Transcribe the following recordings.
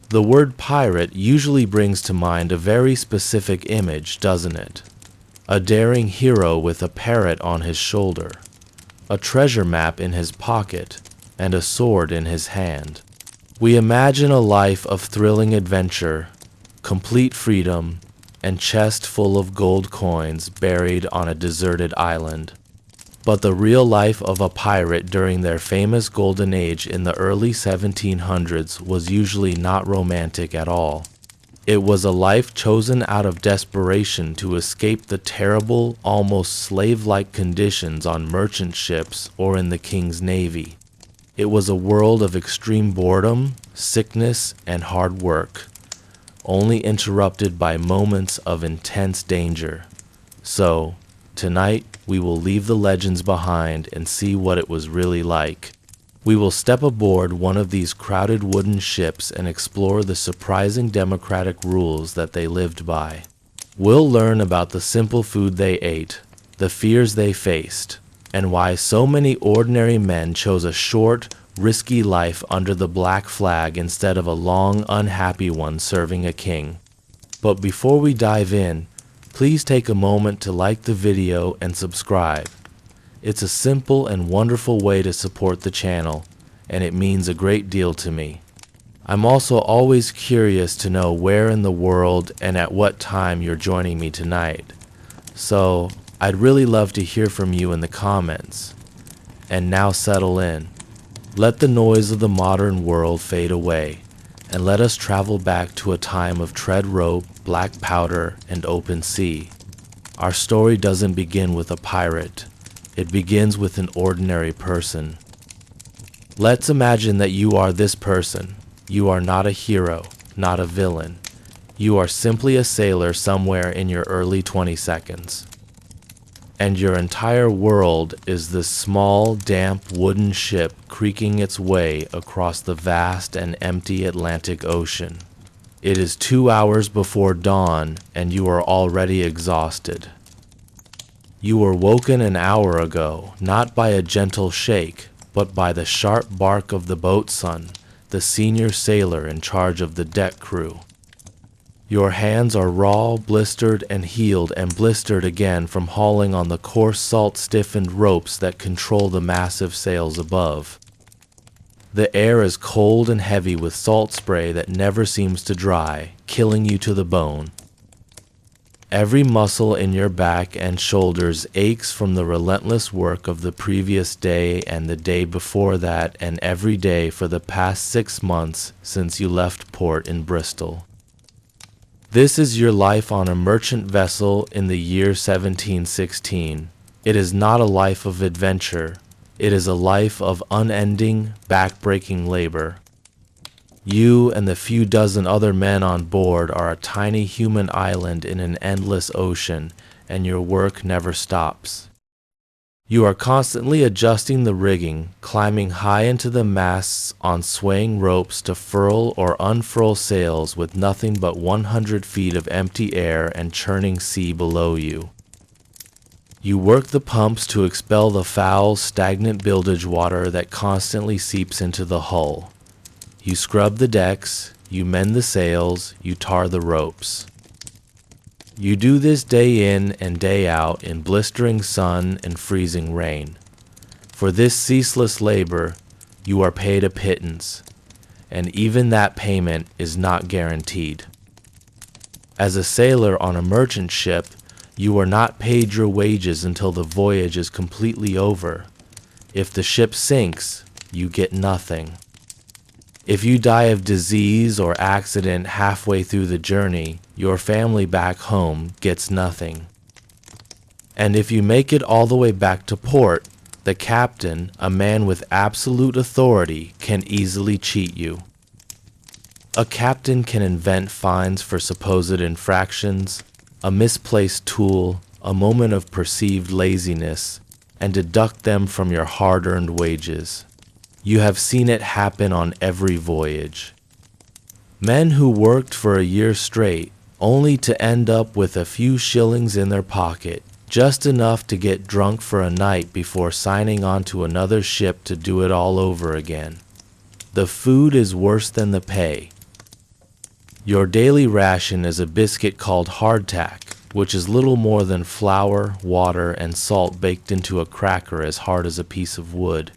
The word pirate usually brings to mind a very specific image, doesn't it? A daring hero with a parrot on his shoulder, a treasure map in his pocket, and a sword in his hand. We imagine a life of thrilling adventure, complete freedom, and chest full of gold coins buried on a deserted island. But the real life of a pirate during their famous golden age in the early 1700s was usually not romantic at all. It was a life chosen out of desperation to escape the terrible, almost slave-like conditions on merchant ships or in the king's navy. It was a world of extreme boredom, sickness, and hard work, only interrupted by moments of intense danger. So, tonight, we will leave the legends behind and see what it was really like. We will step aboard one of these crowded wooden ships and explore the surprising democratic rules that they lived by. We'll learn about the simple food they ate, the fears they faced, and why so many ordinary men chose a short, risky life under the black flag instead of a long, unhappy one serving a king. But before we dive in, please take a moment to like the video and subscribe. It's a simple and wonderful way to support the channel, and it means a great deal to me. I'm also always curious to know where in the world and at what time you're joining me tonight. So, I'd really love to hear from you in the comments. And now settle in. Let the noise of the modern world fade away, and let us travel back to a time of tread rope, black powder, and open sea. Our story doesn't begin with a pirate. It begins with an ordinary person. Let's imagine that you are this person. You are not a hero, not a villain. You are simply a sailor somewhere in your early 22nd. And your entire world is this small, damp wooden ship creaking its way across the vast and empty Atlantic Ocean. It is 2 hours before dawn, and you are already exhausted. You were woken an hour ago, not by a gentle shake, but by the sharp bark of the boatswain, the senior sailor in charge of the deck crew. Your hands are raw, blistered, and healed and blistered again from hauling on the coarse salt-stiffened ropes that control the massive sails above. The air is cold and heavy with salt spray that never seems to dry, killing you to the bone. Every muscle in your back and shoulders aches from the relentless work of the previous day and the day before that and every day for the past 6 months since you left port in Bristol. This is your life on a merchant vessel in the year 1716. It is not a life of adventure. It is a life of unending, back-breaking labor. You and the few dozen other men on board are a tiny human island in an endless ocean, and your work never stops. You are constantly adjusting the rigging, climbing high into the masts on swaying ropes to furl or unfurl sails with nothing but 100 feet of empty air and churning sea below you. You work the pumps to expel the foul, stagnant bilge water that constantly seeps into the hull. You scrub the decks, you mend the sails, you tar the ropes. You do this day in and day out in blistering sun and freezing rain. For this ceaseless labor, you are paid a pittance, and even that payment is not guaranteed. As a sailor on a merchant ship, you are not paid your wages until the voyage is completely over. If the ship sinks, you get nothing. If you die of disease or accident halfway through the journey, your family back home gets nothing. And if you make it all the way back to port, the captain, a man with absolute authority, can easily cheat you. A captain can invent fines for supposed infractions, a misplaced tool, a moment of perceived laziness, and deduct them from your hard-earned wages. You have seen it happen on every voyage. Men who worked for a year straight, only to end up with a few shillings in their pocket, just enough to get drunk for a night before signing on to another ship to do it all over again. The food is worse than the pay. Your daily ration is a biscuit called hardtack, which is little more than flour, water, and salt baked into a cracker as hard as a piece of wood.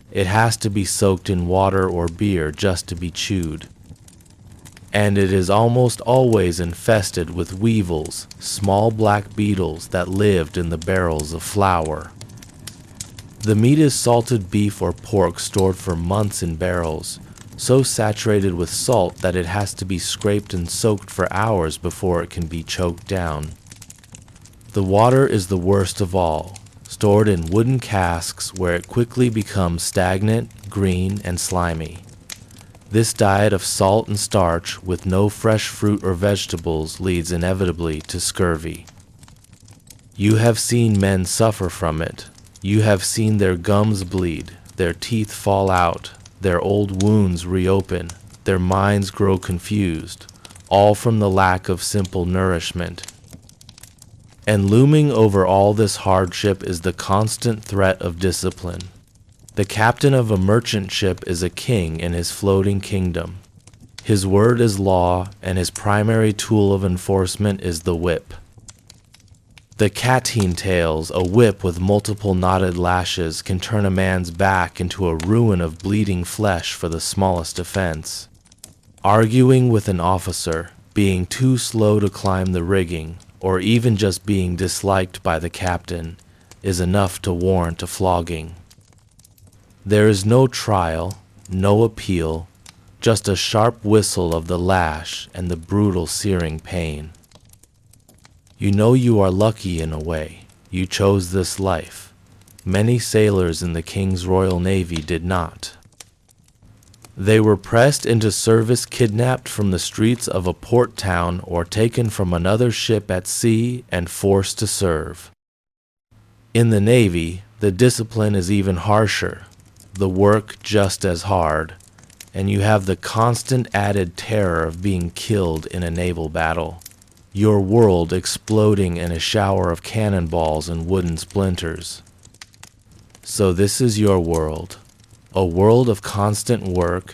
It has to be soaked in water or beer just to be chewed. And it is almost always infested with weevils, small black beetles that lived in the barrels of flour. The meat is salted beef or pork stored for months in barrels, so saturated with salt that it has to be scraped and soaked for hours before it can be choked down. The water is the worst of all, stored in wooden casks where it quickly becomes stagnant, green, and slimy. This diet of salt and starch with no fresh fruit or vegetables leads inevitably to scurvy. You have seen men suffer from it. You have seen their gums bleed, their teeth fall out, their old wounds reopen, their minds grow confused, all from the lack of simple nourishment. And looming over all this hardship is the constant threat of discipline. The captain of a merchant ship is a king in his floating kingdom. His word is law, and his primary tool of enforcement is the whip. The cateen tails, a whip with multiple knotted lashes, can turn a man's back into a ruin of bleeding flesh for the smallest offense. Arguing with an officer, being too slow to climb the rigging, or even just being disliked by the captain, is enough to warrant a flogging. There is no trial, no appeal, just a sharp whistle of the lash and the brutal searing pain. You know you are lucky in a way. You chose this life. Many sailors in the King's Royal Navy did not. They were pressed into service, kidnapped from the streets of a port town, or taken from another ship at sea and forced to serve. In the Navy, the discipline is even harsher, the work just as hard, and you have the constant added terror of being killed in a naval battle, your world exploding in a shower of cannonballs and wooden splinters. So this is your world, a world of constant work,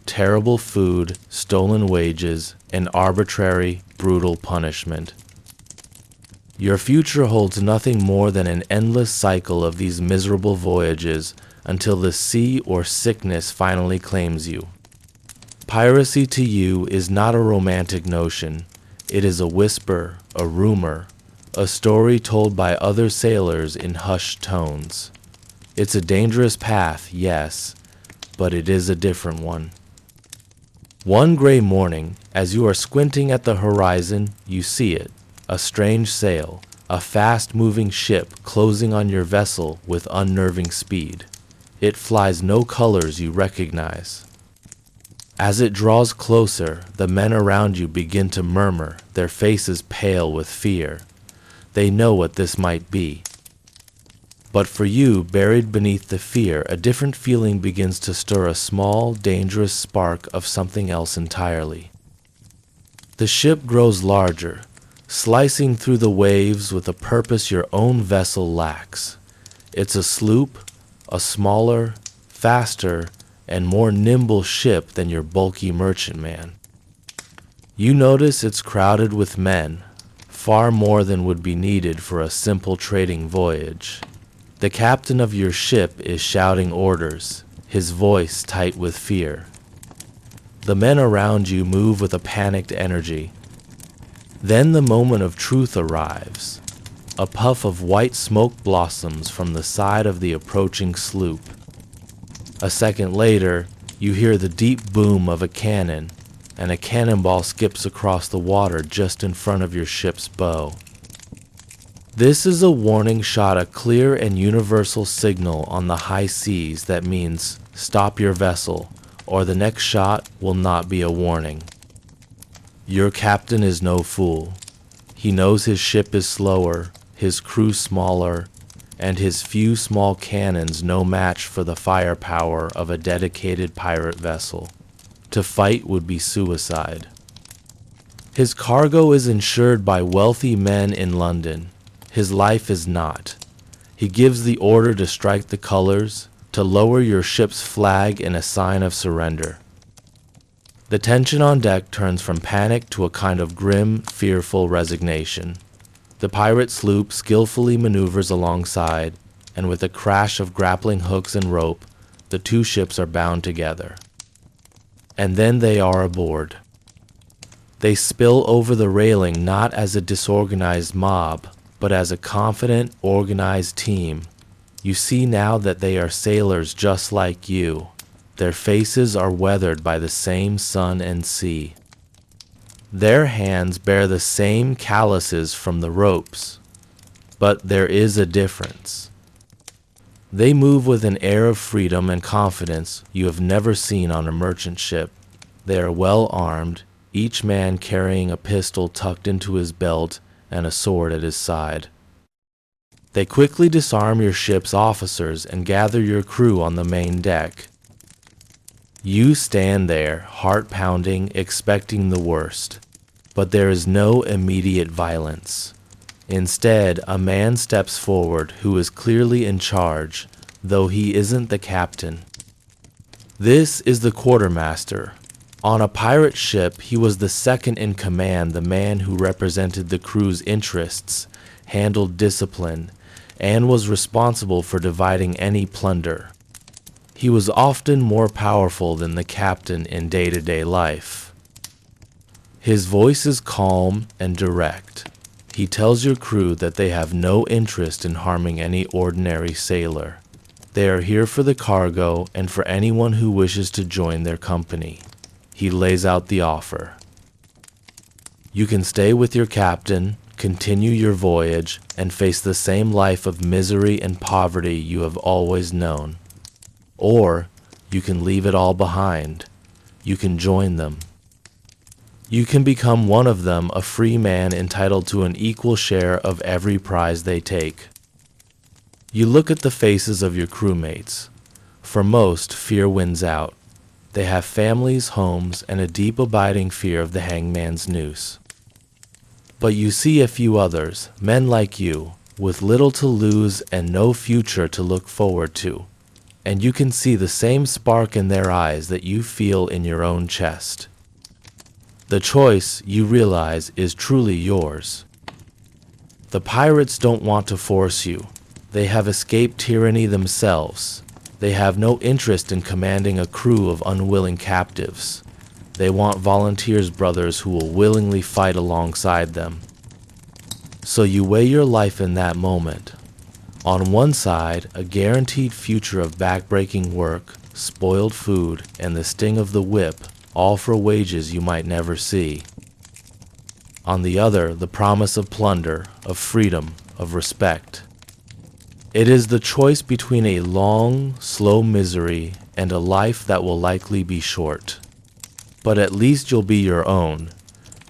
terrible food, stolen wages, and arbitrary, brutal punishment. Your future holds nothing more than an endless cycle of these miserable voyages until the sea or sickness finally claims you. Piracy to you is not a romantic notion. It is a whisper, a rumor, a story told by other sailors in hushed tones. It's a dangerous path, yes, but it is a different one. One gray morning, as you are squinting at the horizon, you see it, a strange sail, a fast-moving ship closing on your vessel with unnerving speed. It flies no colors you recognize. As it draws closer, the men around you begin to murmur, their faces pale with fear. They know what this might be. But for you, buried beneath the fear, a different feeling begins to stir, a small, dangerous spark of something else entirely. The ship grows larger, slicing through the waves with a purpose your own vessel lacks. It's a sloop, a smaller, faster, and more nimble ship than your bulky merchantman. You notice it's crowded with men, far more than would be needed for a simple trading voyage. The captain of your ship is shouting orders, his voice tight with fear. The men around you move with a panicked energy. Then the moment of truth arrives. A puff of white smoke blossoms from the side of the approaching sloop. A second later, you hear the deep boom of a cannon, and a cannonball skips across the water just in front of your ship's bow. This is a warning shot, a clear and universal signal on the high seas that means stop your vessel, or the next shot will not be a warning. Your captain is no fool. He knows his ship is slower, his crew smaller, and his few small cannons no match for the firepower of a dedicated pirate vessel. To fight would be suicide. His cargo is insured by wealthy men in London. His life is not. He gives the order to strike the colors, to lower your ship's flag in a sign of surrender. The tension on deck turns from panic to a kind of grim, fearful resignation. The pirate sloop skillfully maneuvers alongside, and with a crash of grappling hooks and rope, the two ships are bound together. And then they are aboard. They spill over the railing not as a disorganized mob, but as a confident, organized team. You see now that they are sailors just like you. Their faces are weathered by the same sun and sea. Their hands bear the same calluses from the ropes, but there is a difference. They move with an air of freedom and confidence you have never seen on a merchant ship. They are well armed, each man carrying a pistol tucked into his belt and a sword at his side. They quickly disarm your ship's officers and gather your crew on the main deck. You stand there, heart pounding, expecting the worst. But there is no immediate violence. Instead, a man steps forward who is clearly in charge, though he isn't the captain. This is the quartermaster. On a pirate ship, he was the second in command, the man who represented the crew's interests, handled discipline, and was responsible for dividing any plunder. He was often more powerful than the captain in day-to-day life. His voice is calm and direct. He tells your crew that they have no interest in harming any ordinary sailor. They are here for the cargo and for anyone who wishes to join their company. He lays out the offer. You can stay with your captain, continue your voyage, and face the same life of misery and poverty you have always known. Or you can leave it all behind. You can join them. You can become one of them, a free man entitled to an equal share of every prize they take. You look at the faces of your crewmates. For most, fear wins out. They have families, homes, and a deep abiding fear of the hangman's noose. But you see a few others, men like you, with little to lose and no future to look forward to. And you can see the same spark in their eyes that you feel in your own chest. The choice, you realize, is truly yours. The pirates don't want to force you. They have escaped tyranny themselves. They have no interest in commanding a crew of unwilling captives. They want volunteers, brothers who will willingly fight alongside them. So you weigh your life in that moment. On one side, a guaranteed future of backbreaking work, spoiled food, and the sting of the whip, all for wages you might never see. On the other, the promise of plunder, of freedom, of respect. It is the choice between a long, slow misery and a life that will likely be short. But at least you'll be your own.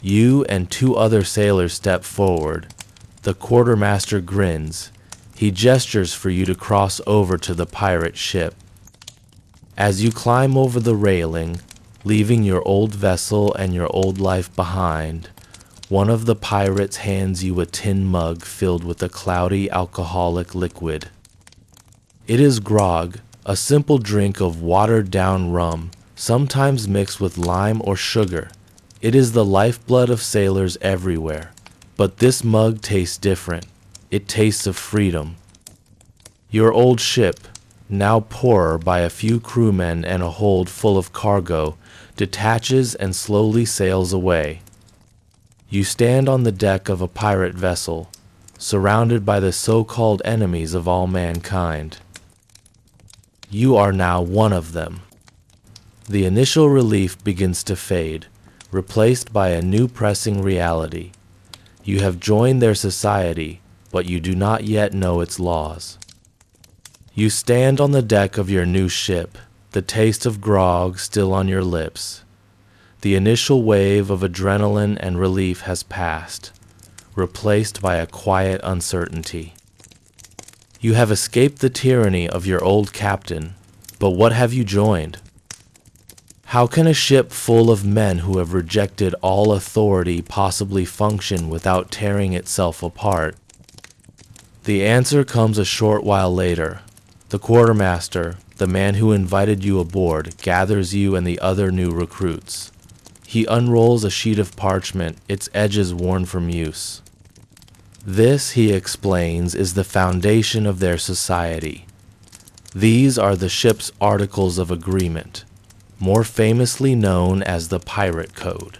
You and two other sailors step forward. The quartermaster grins. He gestures for you to cross over to the pirate ship. As you climb over the railing, leaving your old vessel and your old life behind, one of the pirates hands you a tin mug filled with a cloudy alcoholic liquid. It is grog, a simple drink of watered-down rum, sometimes mixed with lime or sugar. It is the lifeblood of sailors everywhere. But this mug tastes different. It tastes of freedom. Your old ship, now poorer by a few crewmen and a hold full of cargo, detaches and slowly sails away. You stand on the deck of a pirate vessel, surrounded by the so-called enemies of all mankind. You are now one of them. The initial relief begins to fade, replaced by a new pressing reality. You have joined their society, but you do not yet know its laws. You stand on the deck of your new ship, the taste of grog still on your lips. The initial wave of adrenaline and relief has passed, replaced by a quiet uncertainty. You have escaped the tyranny of your old captain, but what have you joined? How can a ship full of men who have rejected all authority possibly function without tearing itself apart? The answer comes a short while later. The quartermaster, the man who invited you aboard, gathers you and the other new recruits. He unrolls a sheet of parchment, its edges worn from use. This, he explains, is the foundation of their society. These are the ship's Articles of Agreement, more famously known as the Pirate Code.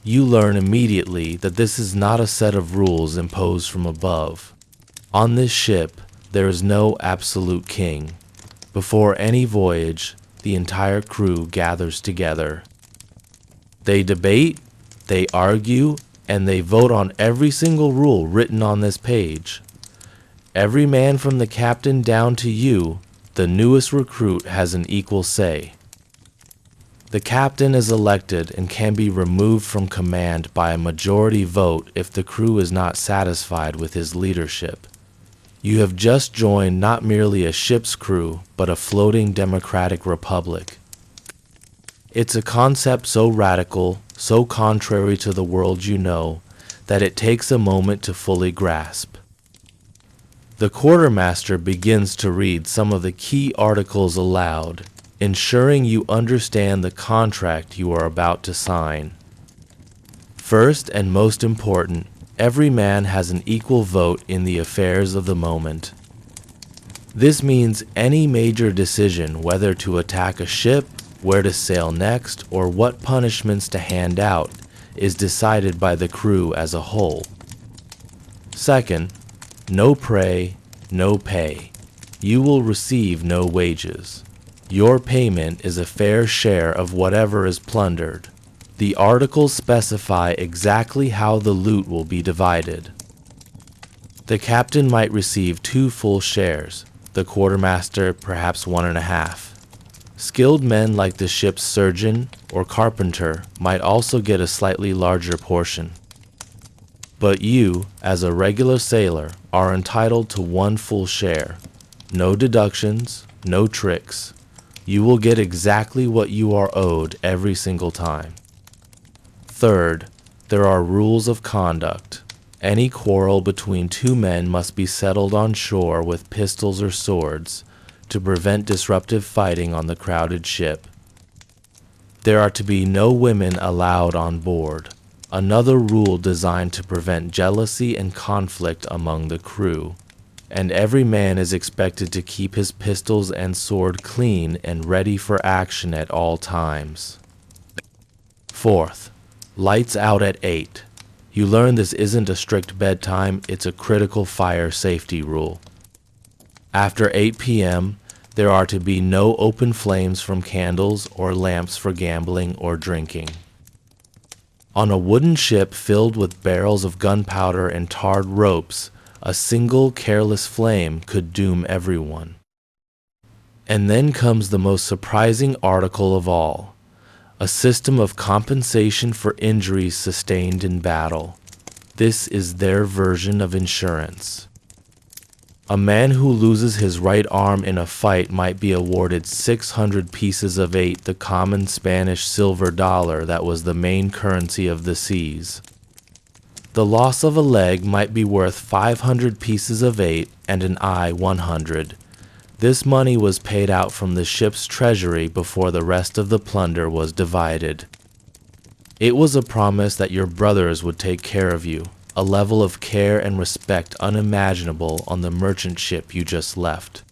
You learn immediately that this is not a set of rules imposed from above. On this ship, there is no absolute king. Before any voyage, the entire crew gathers together. They debate, they argue, and they vote on every single rule written on this page. Every man from the captain down to you, the newest recruit, has an equal say. The captain is elected and can be removed from command by a majority vote if the crew is not satisfied with his leadership. You have just joined not merely a ship's crew, but a floating democratic republic. It's a concept so radical, so contrary to the world you know, that it takes a moment to fully grasp. The quartermaster begins to read some of the key articles aloud, ensuring you understand the contract you are about to sign. First and most important, every man has an equal vote in the affairs of the moment. This means any major decision, whether to attack a ship, where to sail next, or what punishments to hand out, is decided by the crew as a whole. Second, no prey, no pay. You will receive no wages. Your payment is a fair share of whatever is plundered. The articles specify exactly how the loot will be divided. The captain might receive 2 full shares, the quartermaster perhaps 1.5. Skilled men like the ship's surgeon or carpenter might also get a slightly larger portion. But you, as a regular sailor, are entitled to 1 full share. No deductions, no tricks. You will get exactly what you are owed every single time. Third, there are rules of conduct. Any quarrel between 2 men must be settled on shore with pistols or swords to prevent disruptive fighting on the crowded ship. There are to be no women allowed on board, another rule designed to prevent jealousy and conflict among the crew. And every man is expected to keep his pistols and sword clean and ready for action at all times. Fourth, lights out at 8. You learn this isn't a strict bedtime, it's a critical fire safety rule. After 8 p.m., there are to be no open flames from candles or lamps for gambling or drinking. On a wooden ship filled with barrels of gunpowder and tarred ropes, a single careless flame could doom everyone. And then comes the most surprising article of all, a system of compensation for injuries sustained in battle. This is their version of insurance. A man who loses his right arm in a fight might be awarded 600 pieces of 8, the common Spanish silver dollar that was the main currency of the seas. The loss of a leg might be worth 500 pieces of 8 and an eye 100. This money was paid out from the ship's treasury before the rest of the plunder was divided. It was a promise that your brothers would take care of you, a level of care and respect unimaginable on the merchant ship you just left.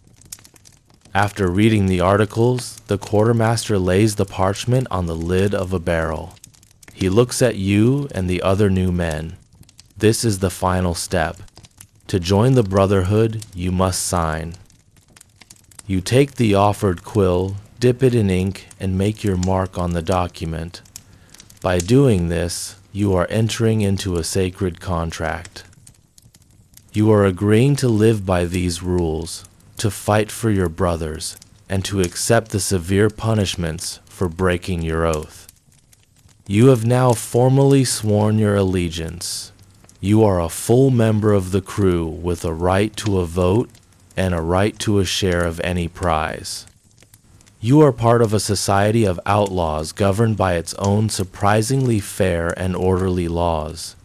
After reading the articles, the quartermaster lays the parchment on the lid of a barrel. He looks at you and the other new men. This is the final step. To join the brotherhood, you must sign. You take the offered quill, dip it in ink, and make your mark on the document. By doing this, you are entering into a sacred contract. You are agreeing to live by these rules, to fight for your brothers, and to accept the severe punishments for breaking your oath. You have now formally sworn your allegiance. You are a full member of the crew with a right to a vote and a right to a share of any prize. You are part of a society of outlaws governed by its own surprisingly fair and orderly laws.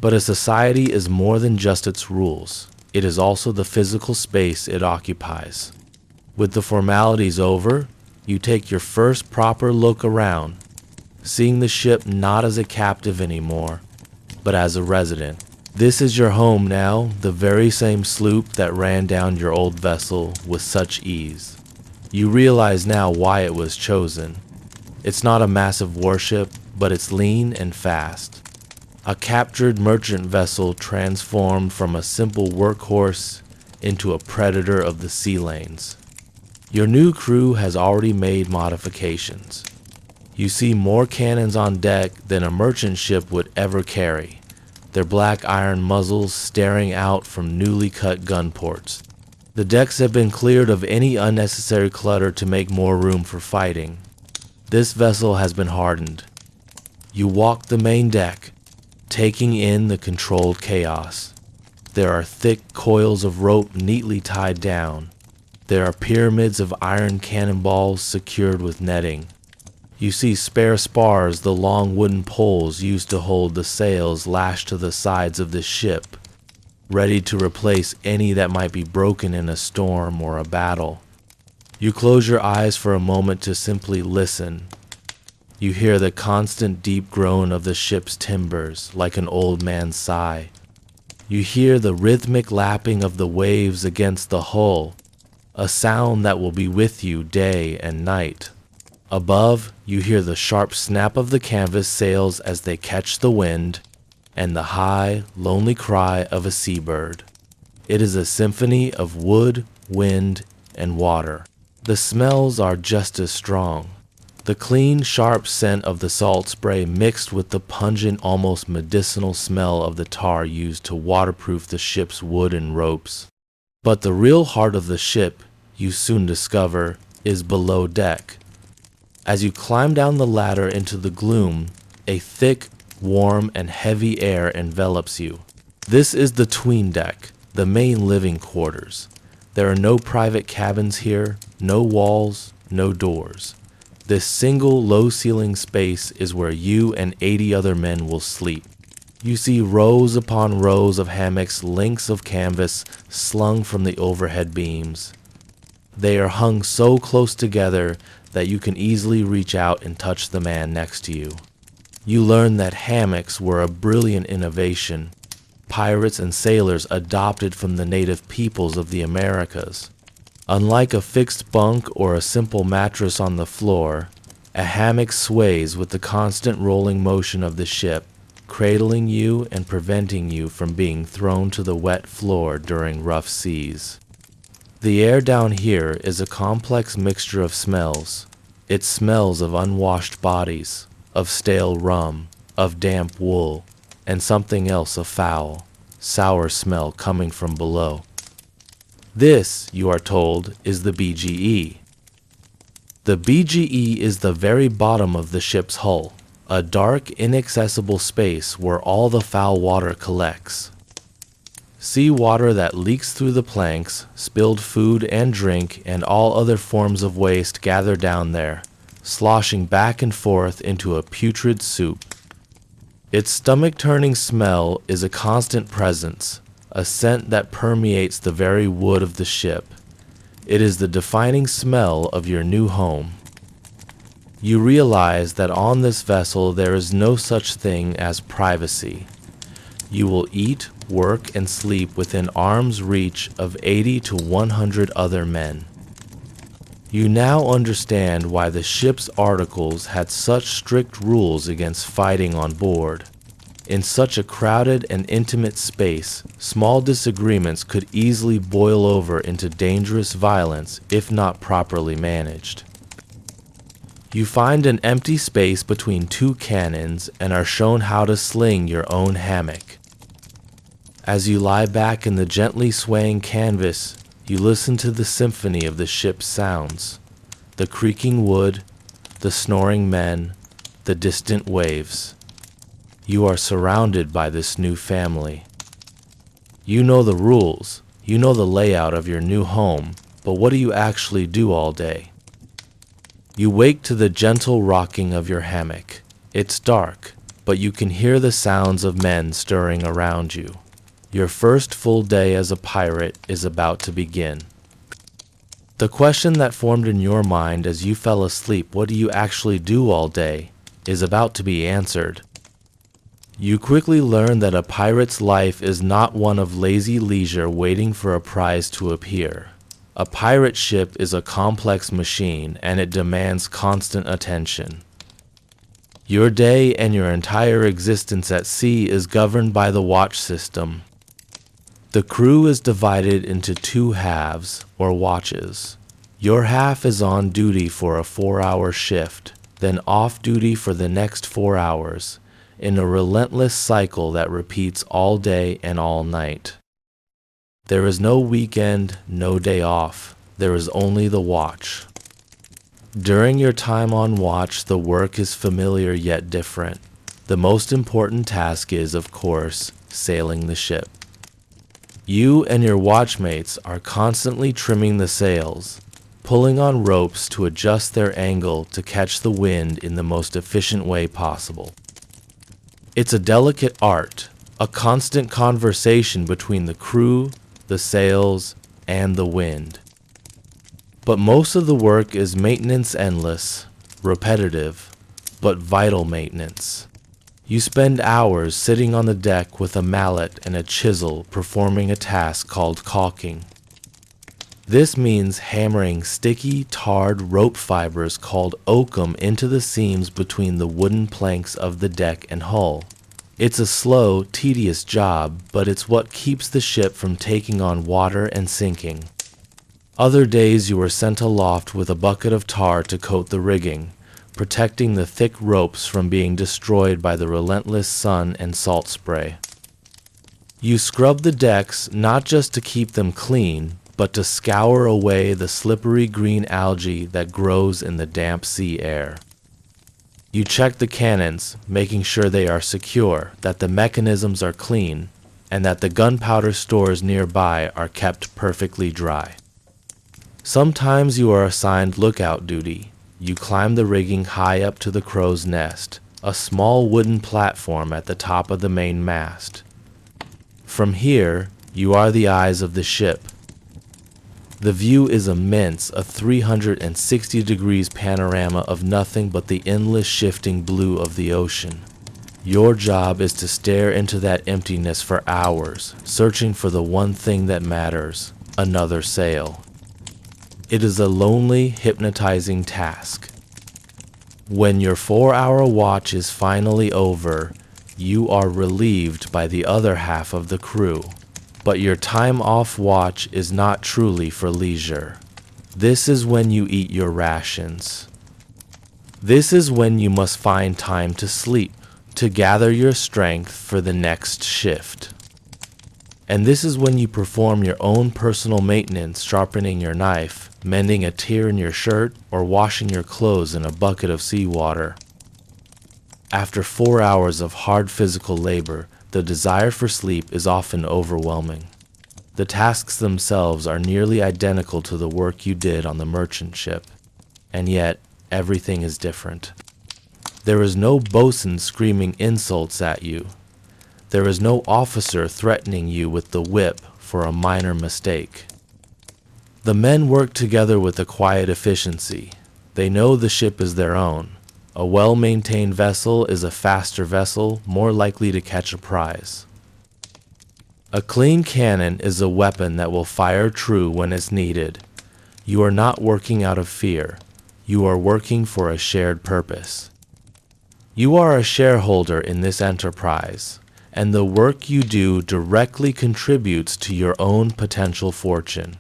But a society is more than just its rules. It is also the physical space it occupies. With the formalities over, you take your first proper look around. seeing the ship not as a captive anymore, but as a resident. This is your home now, the very same sloop that ran down your old vessel with such ease. You realize now why it was chosen. It's not a massive warship, but it's lean and fast. A captured merchant vessel transformed from a simple workhorse into a predator of the sea lanes. Your new crew has already made modifications. You see more cannons on deck than a merchant ship would ever carry, their black iron muzzles staring out from newly cut gun ports. The decks have been cleared of any unnecessary clutter to make more room for fighting. This vessel has been hardened. You walk the main deck, taking in the controlled chaos. There are thick coils of rope neatly tied down. There are pyramids of iron cannonballs secured with netting. You see spare spars, the long wooden poles used to hold the sails lashed to the sides of the ship, ready to replace any that might be broken in a storm or a battle. You close your eyes for a moment to simply listen. You hear the constant deep groan of the ship's timbers, like an old man's sigh. You hear the rhythmic lapping of the waves against the hull, a sound that will be with you day and night. Above, you hear the sharp snap of the canvas sails as they catch the wind, and the high, lonely cry of a seabird. It is a symphony of wood, wind, and water. The smells are just as strong. The clean, sharp scent of the salt spray mixed with the pungent, almost medicinal smell of the tar used to waterproof the ship's wood and ropes. But the real heart of the ship, you soon discover, is below deck. As you climb down the ladder into the gloom, a thick, warm, and heavy air envelops you. This is the 'tween deck, the main living quarters. There are no private cabins here, no walls, no doors. This single low-ceiling space is where you and 80 other men will sleep. You see rows upon rows of hammocks, lengths of canvas slung from the overhead beams. They are hung so close together that you can easily reach out and touch the man next to you. You learn that hammocks were a brilliant innovation pirates and sailors adopted from the native peoples of the Americas. Unlike a fixed bunk or a simple mattress on the floor, a hammock sways with the constant rolling motion of the ship, cradling you and preventing you from being thrown to the wet floor during rough seas. The air down here is a complex mixture of smells. It smells of unwashed bodies, of stale rum, of damp wool, and something else, a foul, sour smell coming from below. This, you are told, is the BGE. The BGE is the very bottom of the ship's hull, a dark, inaccessible space where all the foul water collects. Sea water that leaks through the planks, spilled food and drink, and all other forms of waste gather down there, sloshing back and forth into a putrid soup. Its stomach-turning smell is a constant presence, a scent that permeates the very wood of the ship. It is the defining smell of your new home. You realize that on this vessel there is no such thing as privacy. You will eat, work, and sleep within arm's reach of 80 to 100 other men. You now understand why the ship's articles had such strict rules against fighting on board. In such a crowded and intimate space, small disagreements could easily boil over into dangerous violence if not properly managed. You find an empty space between two cannons and are shown how to sling your own hammock. As you lie back in the gently swaying canvas, you listen to the symphony of the ship's sounds, the creaking wood, the snoring men, the distant waves. You are surrounded by this new family. You know the rules, you know the layout of your new home, but what do you actually do all day? You wake to the gentle rocking of your hammock. It's dark, but you can hear the sounds of men stirring around you. Your first full day as a pirate is about to begin. The question that formed in your mind as you fell asleep, what do you actually do all day, is about to be answered. You quickly learn that a pirate's life is not one of lazy leisure waiting for a prize to appear. A pirate ship is a complex machine, and it demands constant attention. Your day and your entire existence at sea is governed by the watch system. The crew is divided into two halves, or watches. Your half is on duty for a 4-hour shift, then off duty for the next 4 hours, in a relentless cycle that repeats all day and all night. There is no weekend, no day off. There is only the watch. During your time on watch, the work is familiar yet different. The most important task is, of course, sailing the ship. You and your watchmates are constantly trimming the sails, pulling on ropes to adjust their angle to catch the wind in the most efficient way possible. It's a delicate art, a constant conversation between the crew, the sails, and the wind. But most of the work is maintenance endless, repetitive, but vital maintenance. You spend hours sitting on the deck with a mallet and a chisel performing a task called caulking. This means hammering sticky, tarred rope fibers called oakum into the seams between the wooden planks of the deck and hull. It's a slow, tedious job, but it's what keeps the ship from taking on water and sinking. Other days you are sent aloft with a bucket of tar to coat the rigging, protecting the thick ropes from being destroyed by the relentless sun and salt spray. You scrub the decks not just to keep them clean, but to scour away the slippery green algae that grows in the damp sea air. You check the cannons, making sure they are secure, that the mechanisms are clean, and that the gunpowder stores nearby are kept perfectly dry. Sometimes you are assigned lookout duty. You climb the rigging high up to the crow's nest, a small wooden platform at the top of the main mast. From here, you are the eyes of the ship. The view is immense, a 360 degrees panorama of nothing but the endless shifting blue of the ocean. Your job is to stare into that emptiness for hours, searching for the one thing that matters, another sail. It is a lonely, hypnotizing task. When your 4-hour watch is finally over, you are relieved by the other half of the crew. But your time off watch is not truly for leisure. This is when you eat your rations. This is when you must find time to sleep, to gather your strength for the next shift. And this is when you perform your own personal maintenance, sharpening your knife, mending a tear in your shirt, or washing your clothes in a bucket of seawater. After 4 hours of hard physical labor, the desire for sleep is often overwhelming. The tasks themselves are nearly identical to the work you did on the merchant ship, and yet everything is different. There is no bosun screaming insults at you. There is no officer threatening you with the whip for a minor mistake. The men work together with a quiet efficiency. They know the ship is their own. A well-maintained vessel is a faster vessel, more likely to catch a prize. A clean cannon is a weapon that will fire true when it's needed. You are not working out of fear. You are working for a shared purpose. You are a shareholder in this enterprise, and the work you do directly contributes to your own potential fortune.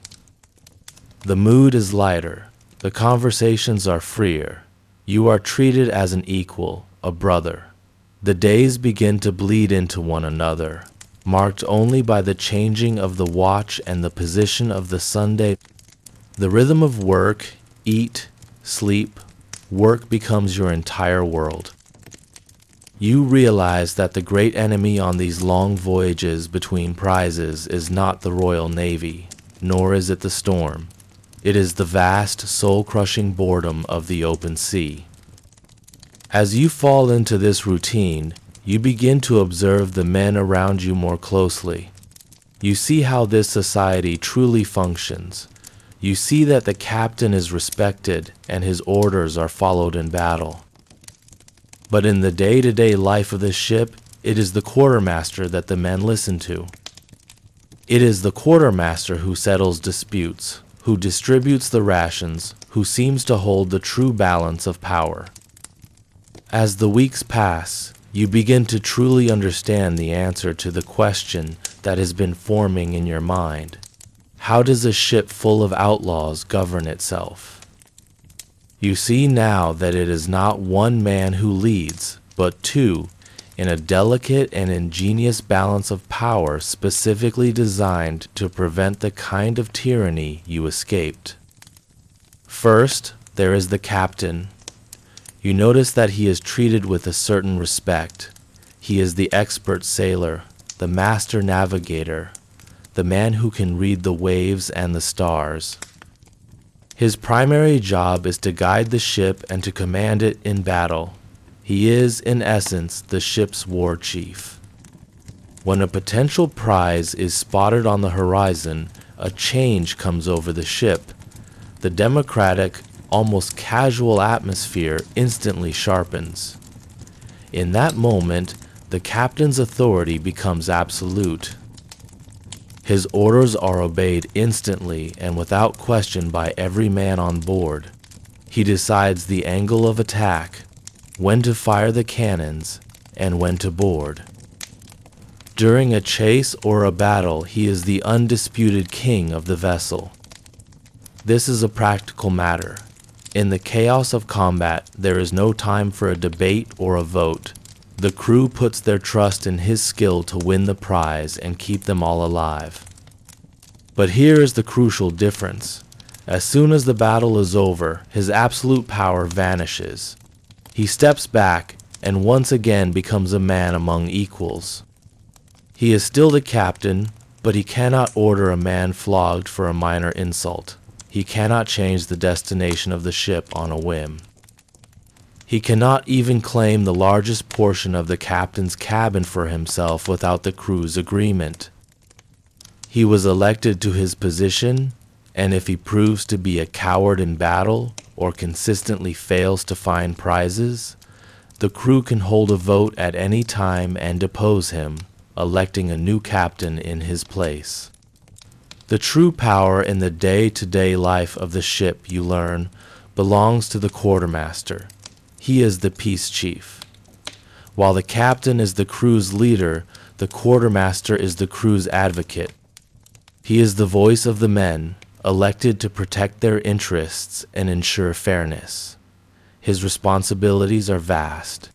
The mood is lighter. The conversations are freer. You are treated as an equal, a brother. The days begin to bleed into one another, marked only by the changing of the watch and the position of the Sunday. The rhythm of work, eat, sleep, work becomes your entire world. You realize that the great enemy on these long voyages between prizes is not the Royal Navy, nor is it the storm. It is the vast, soul-crushing boredom of the open sea. As you fall into this routine, you begin to observe the men around you more closely. You see how this society truly functions. You see that the captain is respected and his orders are followed in battle. But in the day-to-day life of the ship, it is the quartermaster that the men listen to. It is the quartermaster who settles disputes, who distributes the rations, who seems to hold the true balance of power. As the weeks pass, you begin to truly understand the answer to the question that has been forming in your mind. How does a ship full of outlaws govern itself? You see now that it is not one man who leads, but two, in a delicate and ingenious balance of power specifically designed to prevent the kind of tyranny you escaped. First, there is the captain. You notice that he is treated with a certain respect. He is the expert sailor, the master navigator, the man who can read the waves and the stars. His primary job is to guide the ship and to command it in battle. He is, in essence, the ship's war chief. When a potential prize is spotted on the horizon, a change comes over the ship. The democratic, almost casual atmosphere instantly sharpens. In that moment, the captain's authority becomes absolute. His orders are obeyed instantly and without question by every man on board. He decides the angle of attack, when to fire the cannons, and when to board. During a chase or a battle, he is the undisputed king of the vessel. This is a practical matter. In the chaos of combat, there is no time for a debate or a vote. The crew puts their trust in his skill to win the prize and keep them all alive. But here is the crucial difference. As soon as the battle is over, his absolute power vanishes. He steps back and once again becomes a man among equals. He is still the captain, but he cannot order a man flogged for a minor insult. He cannot change the destination of the ship on a whim. He cannot even claim the largest portion of the captain's cabin for himself without the crew's agreement. He was elected to his position, and if he proves to be a coward in battle or consistently fails to find prizes, the crew can hold a vote at any time and depose him, electing a new captain in his place. The true power in the day-to-day life of the ship, you learn, belongs to the quartermaster. He is the peace chief. While the captain is the crew's leader, the quartermaster is the crew's advocate. He is the voice of the men, elected to protect their interests and ensure fairness. His responsibilities are vast.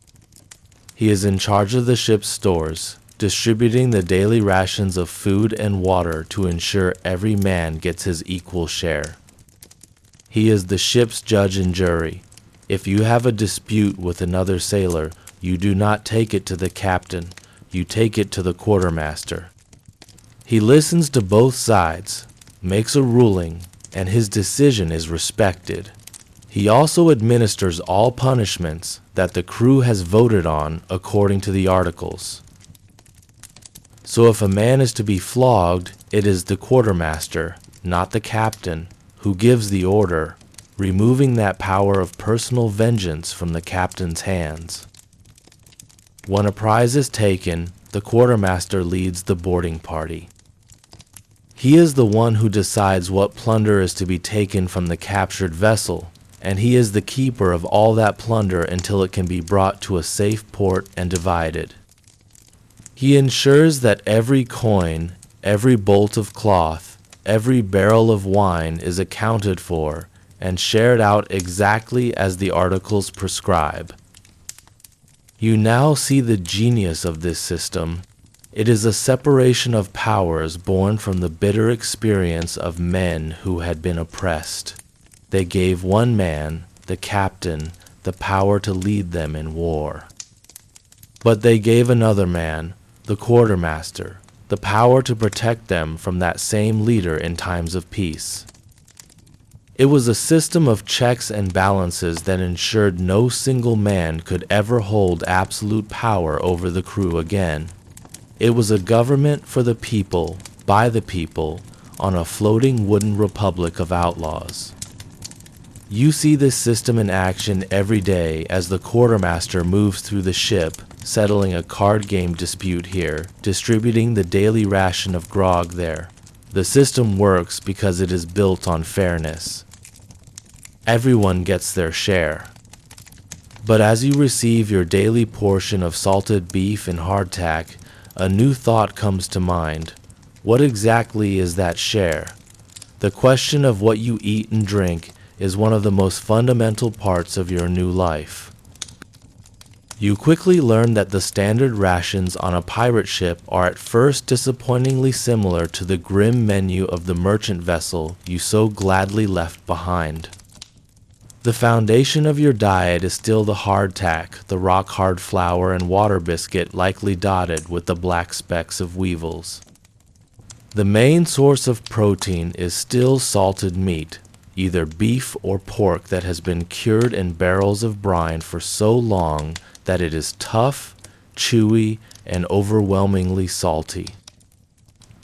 He is in charge of the ship's stores, distributing the daily rations of food and water to ensure every man gets his equal share. He is the ship's judge and jury. If you have a dispute with another sailor, you do not take it to the captain, you take it to the quartermaster. He listens to both sides, makes a ruling, and his decision is respected. He also administers all punishments that the crew has voted on according to the articles. So if a man is to be flogged, it is the quartermaster, not the captain, who gives the order, removing that power of personal vengeance from the captain's hands. When a prize is taken, the quartermaster leads the boarding party. He is the one who decides what plunder is to be taken from the captured vessel, and he is the keeper of all that plunder until it can be brought to a safe port and divided. He ensures that every coin, every bolt of cloth, every barrel of wine is accounted for and shared out exactly as the articles prescribe. You now see the genius of this system. It is a separation of powers born from the bitter experience of men who had been oppressed. They gave one man, the captain, the power to lead them in war. But they gave another man, the quartermaster, the power to protect them from that same leader in times of peace. It was a system of checks and balances that ensured no single man could ever hold absolute power over the crew again. It was a government for the people, by the people, on a floating wooden republic of outlaws. You see this system in action every day as the quartermaster moves through the ship, settling a card game dispute here, distributing the daily ration of grog there. The system works because it is built on fairness. Everyone gets their share. But as you receive your daily portion of salted beef and hardtack, a new thought comes to mind. What exactly is that share? The question of what you eat and drink is one of the most fundamental parts of your new life. You quickly learn that the standard rations on a pirate ship are at first disappointingly similar to the grim menu of the merchant vessel you so gladly left behind. The foundation of your diet is still the hardtack, the rock-hard flour and water biscuit likely dotted with the black specks of weevils. The main source of protein is still salted meat, either beef or pork that has been cured in barrels of brine for so long that it is tough, chewy, and overwhelmingly salty.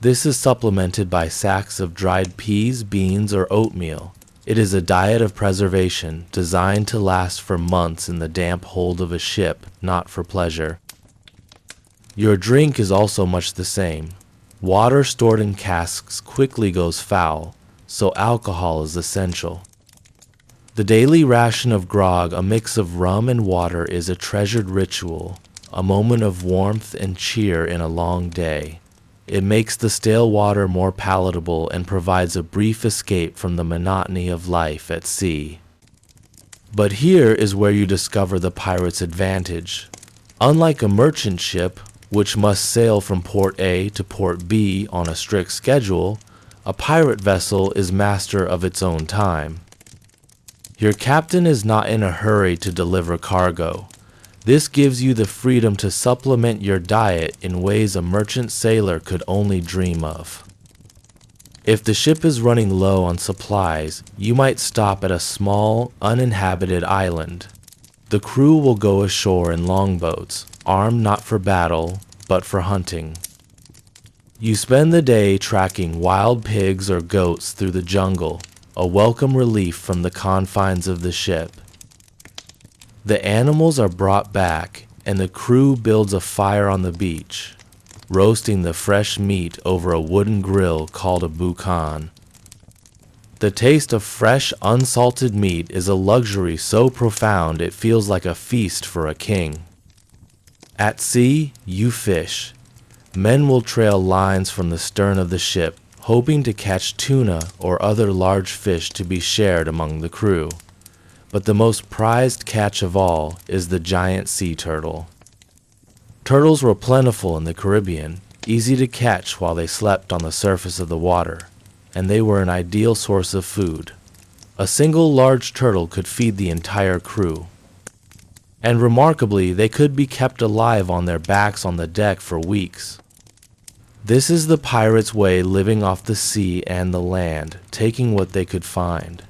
This is supplemented by sacks of dried peas, beans, or oatmeal. It is a diet of preservation, designed to last for months in the damp hold of a ship, not for pleasure. Your drink is also much the same. Water stored in casks quickly goes foul, so alcohol is essential. The daily ration of grog, a mix of rum and water, is a treasured ritual, a moment of warmth and cheer in a long day. It makes the stale water more palatable and provides a brief escape from the monotony of life at sea. But here is where you discover the pirate's advantage. Unlike a merchant ship, which must sail from port A to port B on a strict schedule, a pirate vessel is master of its own time. Your captain is not in a hurry to deliver cargo. This gives you the freedom to supplement your diet in ways a merchant sailor could only dream of. If the ship is running low on supplies, you might stop at a small, uninhabited island. The crew will go ashore in longboats, armed not for battle, but for hunting. You spend the day tracking wild pigs or goats through the jungle, a welcome relief from the confines of the ship. The animals are brought back, and the crew builds a fire on the beach, roasting the fresh meat over a wooden grill called a boucan. The taste of fresh, unsalted meat is a luxury so profound it feels like a feast for a king. At sea, you fish. Men will trail lines from the stern of the ship, hoping to catch tuna or other large fish to be shared among the crew. But the most prized catch of all is the giant sea turtle. Turtles were plentiful in the Caribbean, easy to catch while they slept on the surface of the water, and they were an ideal source of food. A single large turtle could feed the entire crew. And remarkably, they could be kept alive on their backs on the deck for weeks. This is the pirates' way, living off the sea and the land, taking what they could find.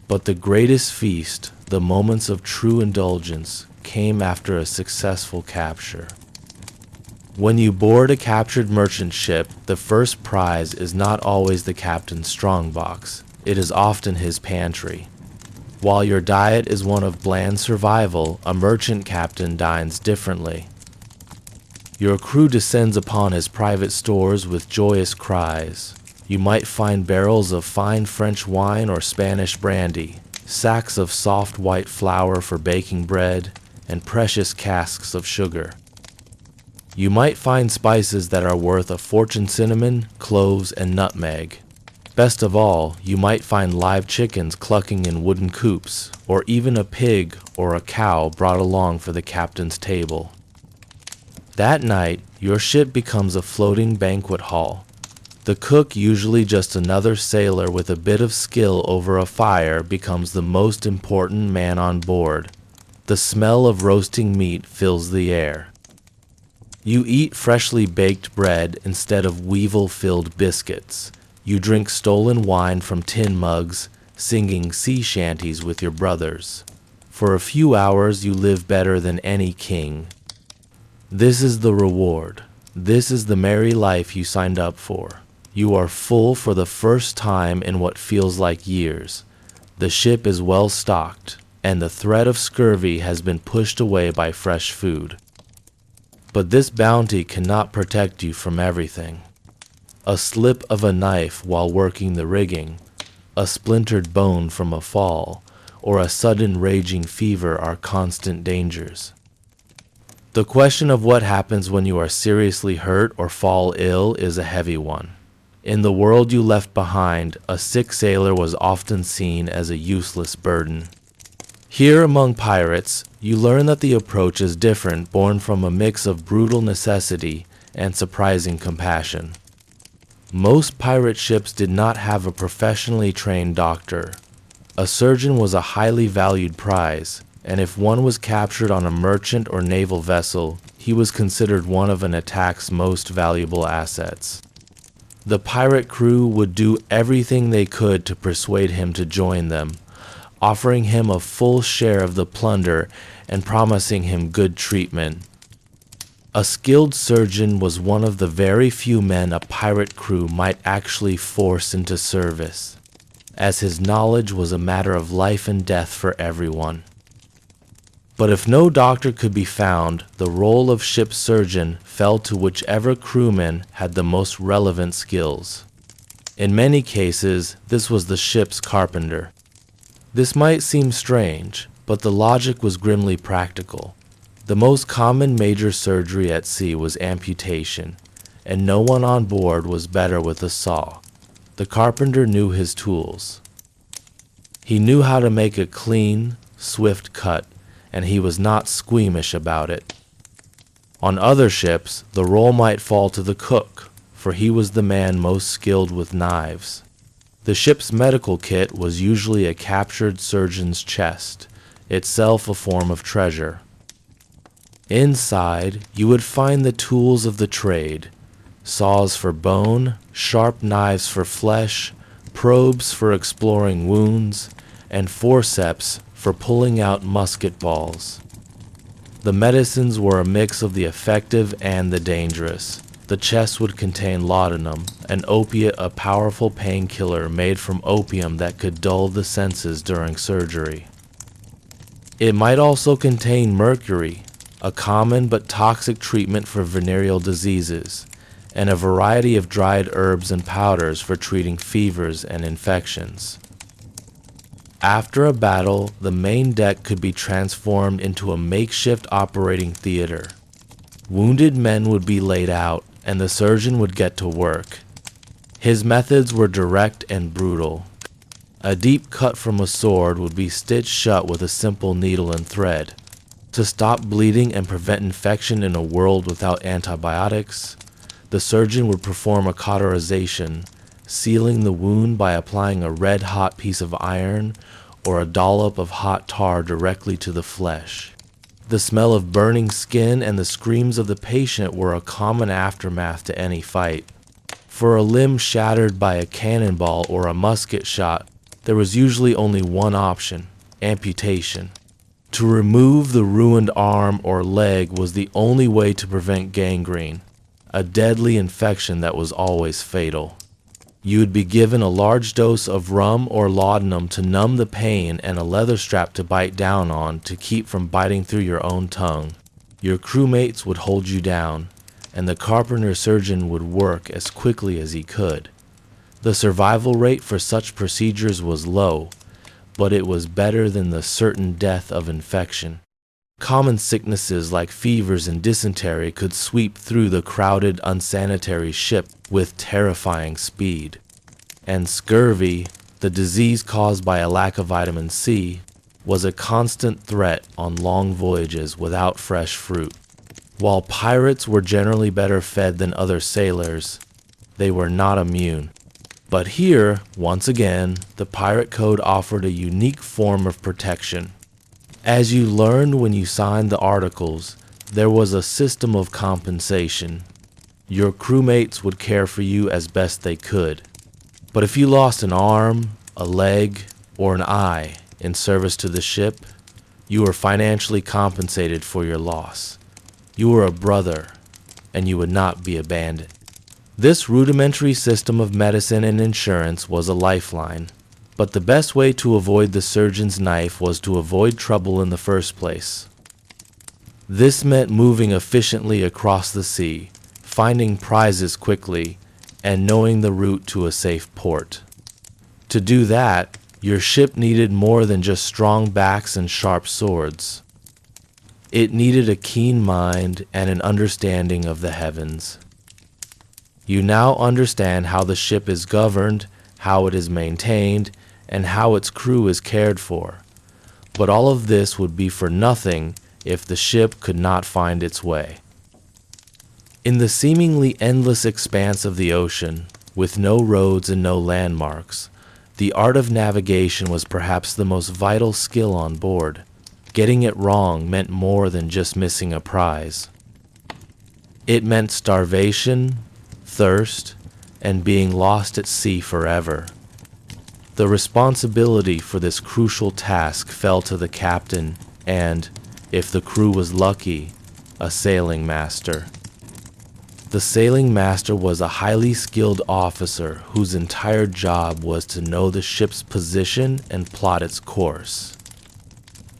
But the greatest feast, the moments of true indulgence, came after a successful capture. When you board a captured merchant ship, the first prize is not always the captain's strongbox. It is often his pantry. While your diet is one of bland survival, a merchant captain dines differently. Your crew descends upon his private stores with joyous cries. You might find barrels of fine French wine or Spanish brandy, sacks of soft white flour for baking bread, and precious casks of sugar. You might find spices that are worth a fortune: cinnamon, cloves, and nutmeg. Best of all, you might find live chickens clucking in wooden coops, or even a pig or a cow brought along for the captain's table. That night, your ship becomes a floating banquet hall. The cook, usually just another sailor with a bit of skill over a fire, becomes the most important man on board. The smell of roasting meat fills the air. You eat freshly baked bread instead of weevil-filled biscuits. You drink stolen wine from tin mugs, singing sea shanties with your brothers. For a few hours you live better than any king. This is the reward. This is the merry life you signed up for. You are full for the first time in what feels like years. The ship is well stocked, and the threat of scurvy has been pushed away by fresh food. But this bounty cannot protect you from everything. A slip of a knife while working the rigging, a splintered bone from a fall, or a sudden raging fever are constant dangers. The question of what happens when you are seriously hurt or fall ill is a heavy one. In the world you left behind, a sick sailor was often seen as a useless burden. Here among pirates, you learn that the approach is different, born from a mix of brutal necessity and surprising compassion. Most pirate ships did not have a professionally trained doctor. A surgeon was a highly valued prize, and if one was captured on a merchant or naval vessel, he was considered one of an attack's most valuable assets. The pirate crew would do everything they could to persuade him to join them, offering him a full share of the plunder and promising him good treatment. A skilled surgeon was one of the very few men a pirate crew might actually force into service, as his knowledge was a matter of life and death for everyone. But if no doctor could be found, the role of ship's surgeon fell to whichever crewman had the most relevant skills. In many cases, this was the ship's carpenter. This might seem strange, but the logic was grimly practical. The most common major surgery at sea was amputation, and no one on board was better with a saw. The carpenter knew his tools. He knew how to make a clean, swift cut, and he was not squeamish about it. On other ships, the role might fall to the cook, for he was the man most skilled with knives. The ship's medical kit was usually a captured surgeon's chest, itself a form of treasure. Inside, you would find the tools of the trade: saws for bone, sharp knives for flesh, probes for exploring wounds, and forceps for pulling out musket balls. The medicines were a mix of the effective and the dangerous. The chest would contain laudanum, an opiate, a powerful painkiller made from opium that could dull the senses during surgery. It might also contain mercury, a common but toxic treatment for venereal diseases, and a variety of dried herbs and powders for treating fevers and infections. After a battle, the main deck could be transformed into a makeshift operating theater. Wounded men would be laid out, and the surgeon would get to work. His methods were direct and brutal. A deep cut from a sword would be stitched shut with a simple needle and thread. To stop bleeding and prevent infection in a world without antibiotics, the surgeon would perform a cauterization, sealing the wound by applying a red-hot piece of iron or a dollop of hot tar directly to the flesh. The smell of burning skin and the screams of the patient were a common aftermath to any fight. For a limb shattered by a cannonball or a musket shot, there was usually only one option: amputation. To remove the ruined arm or leg was the only way to prevent gangrene, a deadly infection that was always fatal. You would be given a large dose of rum or laudanum to numb the pain and a leather strap to bite down on to keep from biting through your own tongue. Your crewmates would hold you down, and the carpenter surgeon would work as quickly as he could. The survival rate for such procedures was low, but it was better than the certain death of infection. Common sicknesses like fevers and dysentery could sweep through the crowded, unsanitary ship with terrifying speed. And scurvy, the disease caused by a lack of vitamin C, was a constant threat on long voyages without fresh fruit. While pirates were generally better fed than other sailors, they were not immune. But here, once again, the pirate code offered a unique form of protection. As you learned when you signed the articles, there was a system of compensation. Your crewmates would care for you as best they could. But if you lost an arm, a leg, or an eye in service to the ship, you were financially compensated for your loss. You were a brother, and you would not be abandoned. This rudimentary system of medicine and insurance was a lifeline. But the best way to avoid the surgeon's knife was to avoid trouble in the first place. This meant moving efficiently across the sea, finding prizes quickly, and knowing the route to a safe port. To do that, your ship needed more than just strong backs and sharp swords. It needed a keen mind and an understanding of the heavens. You now understand how the ship is governed, how it is maintained, and how its crew is cared for. But all of this would be for nothing if the ship could not find its way. In the seemingly endless expanse of the ocean, with no roads and no landmarks, the art of navigation was perhaps the most vital skill on board. Getting it wrong meant more than just missing a prize. It meant starvation, thirst, and being lost at sea forever. The responsibility for this crucial task fell to the captain and, if the crew was lucky, a sailing master. The sailing master was a highly skilled officer whose entire job was to know the ship's position and plot its course.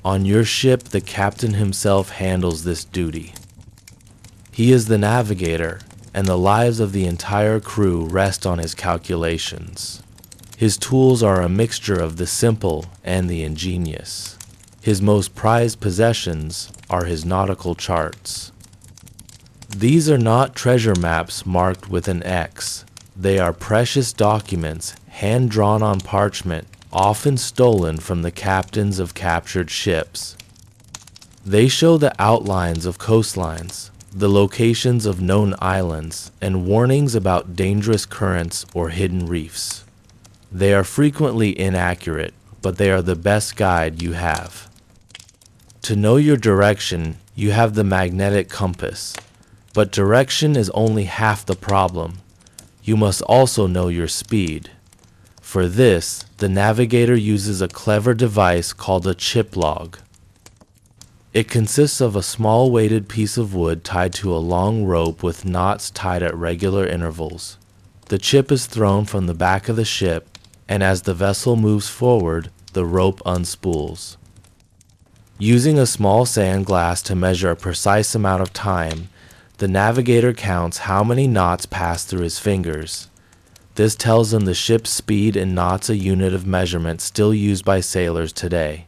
On your ship, the captain himself handles this duty. He is the navigator, and the lives of the entire crew rest on his calculations. His tools are a mixture of the simple and the ingenious. His most prized possessions are his nautical charts. These are not treasure maps marked with an X. They are precious documents, hand-drawn on parchment, often stolen from the captains of captured ships. They show the outlines of coastlines, the locations of known islands, and warnings about dangerous currents or hidden reefs. They are frequently inaccurate, but they are the best guide you have. To know your direction, you have the magnetic compass. But direction is only half the problem. You must also know your speed. For this, the navigator uses a clever device called a chip log. It consists of a small weighted piece of wood tied to a long rope with knots tied at regular intervals. The chip is thrown from the back of the ship, and as the vessel moves forward, the rope unspools. Using a small sand glass to measure a precise amount of time, the navigator counts how many knots pass through his fingers. This tells him the ship's speed in knots, a unit of measurement still used by sailors today.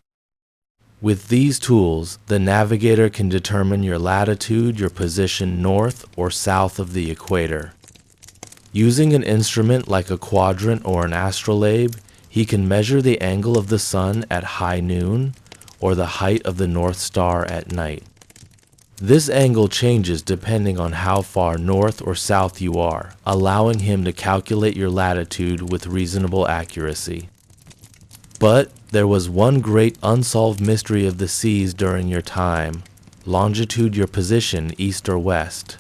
With these tools, the navigator can determine your latitude, your position north or south of the equator. Using an instrument like a quadrant or an astrolabe, he can measure the angle of the sun at high noon or the height of the North Star at night. This angle changes depending on how far north or south you are, allowing him to calculate your latitude with reasonable accuracy. But there was one great unsolved mystery of the seas during your time: longitude, your position east or west.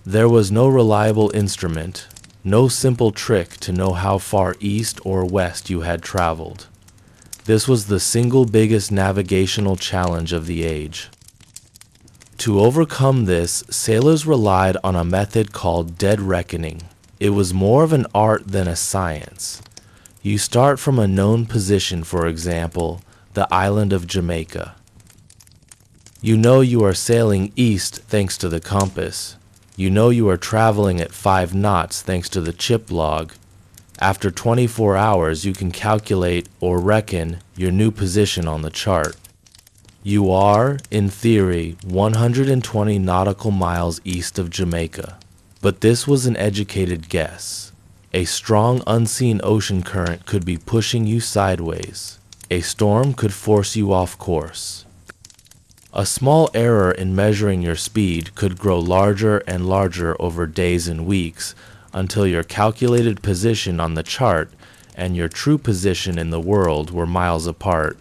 There was no reliable instrument, no simple trick to know how far east or west you had traveled. This was the single biggest navigational challenge of the age. To overcome this, sailors relied on a method called dead reckoning. It was more of an art than a science. You start from a known position, for example, the island of Jamaica. You know you are sailing east thanks to the compass. You know you are traveling at 5 knots thanks to the chip log. After 24 hours, you can calculate or reckon your new position on the chart. You are, in theory, 120 nautical miles east of Jamaica. But this was an educated guess. A strong unseen ocean current could be pushing you sideways. A storm could force you off course. A small error in measuring your speed could grow larger and larger over days and weeks until your calculated position on the chart and your true position in the world were miles apart.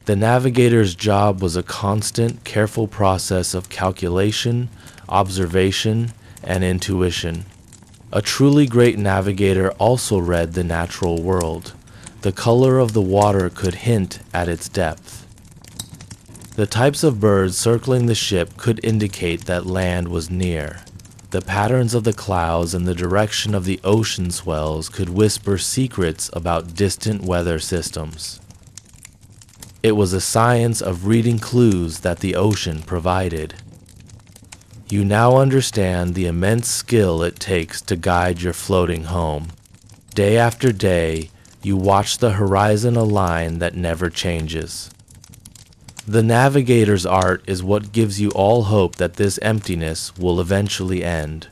The navigator's job was a constant, careful process of calculation, observation, and intuition. A truly great navigator also read the natural world. The color of the water could hint at its depth. The types of birds circling the ship could indicate that land was near. the patterns of the clouds and the direction of the ocean swells could whisper secrets about distant weather systems. It was a science of reading clues that the ocean provided. You now understand the immense skill it takes to guide your floating home. Day after day, you watch the horizon a line that never changes. The navigator's art is what gives you all hope that this emptiness will eventually end.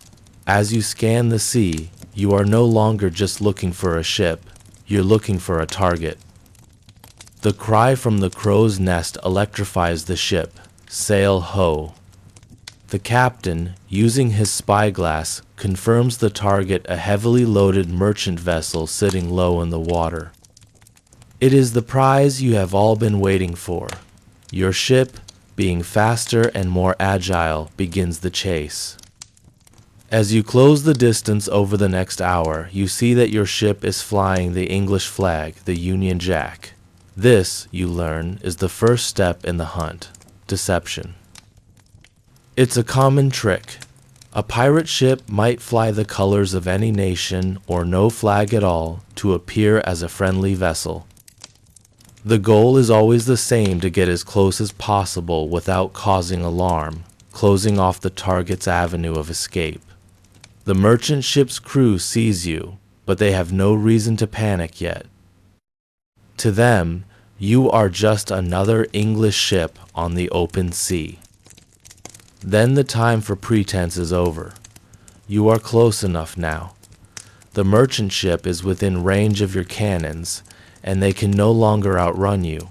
As you scan the sea, you are no longer just looking for a ship, you're looking for a target. The cry from the crow's nest electrifies the ship. Sail ho! The captain, using his spyglass, confirms the target, a heavily loaded merchant vessel sitting low in the water. It is the prize you have all been waiting for. Your ship, being faster and more agile, begins the chase. As you close the distance over the next hour, you see that your ship is flying the English flag, the Union Jack. This, you learn, is the first step in the hunt: deception. It's a common trick. A pirate ship might fly the colors of any nation or no flag at all to appear as a friendly vessel. The goal is always the same: to get as close as possible without causing alarm, closing off the target's avenue of escape. The merchant ship's crew sees you, but they have no reason to panic yet. To them, you are just another English ship on the open sea. Then the time for pretense is over. You are close enough now. The merchant ship is within range of your cannons, and they can no longer outrun you.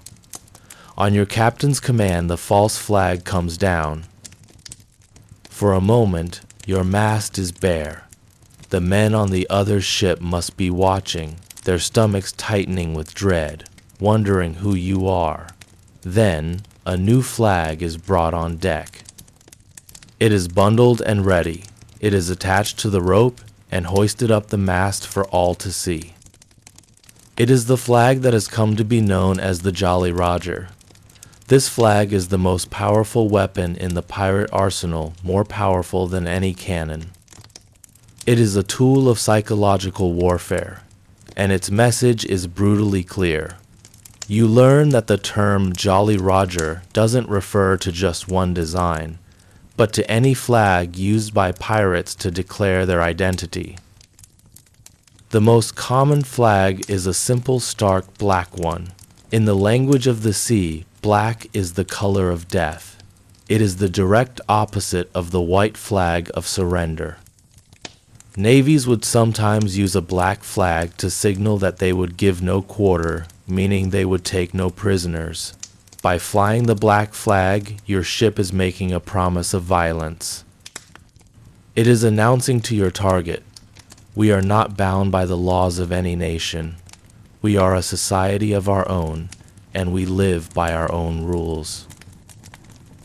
On your captain's command, the false flag comes down. For a moment, your mast is bare. The men on the other ship must be watching, their stomachs tightening with dread, wondering who you are. Then, a new flag is brought on deck. It is bundled and ready. It is attached to the rope and hoisted up the mast for all to see. It is the flag that has come to be known as the Jolly Roger. This flag is the most powerful weapon in the pirate arsenal, more powerful than any cannon. It is a tool of psychological warfare, and its message is brutally clear. You learn that the term Jolly Roger doesn't refer to just one design, but to any flag used by pirates to declare their identity. The most common flag is a simple, stark black one. In the language of the sea, black is the color of death. It is the direct opposite of the white flag of surrender. Navies would sometimes use a black flag to signal that they would give no quarter, meaning they would take no prisoners. By flying the black flag, your ship is making a promise of violence. It is announcing to your target, we are not bound by the laws of any nation. We are a society of our own, and we live by our own rules.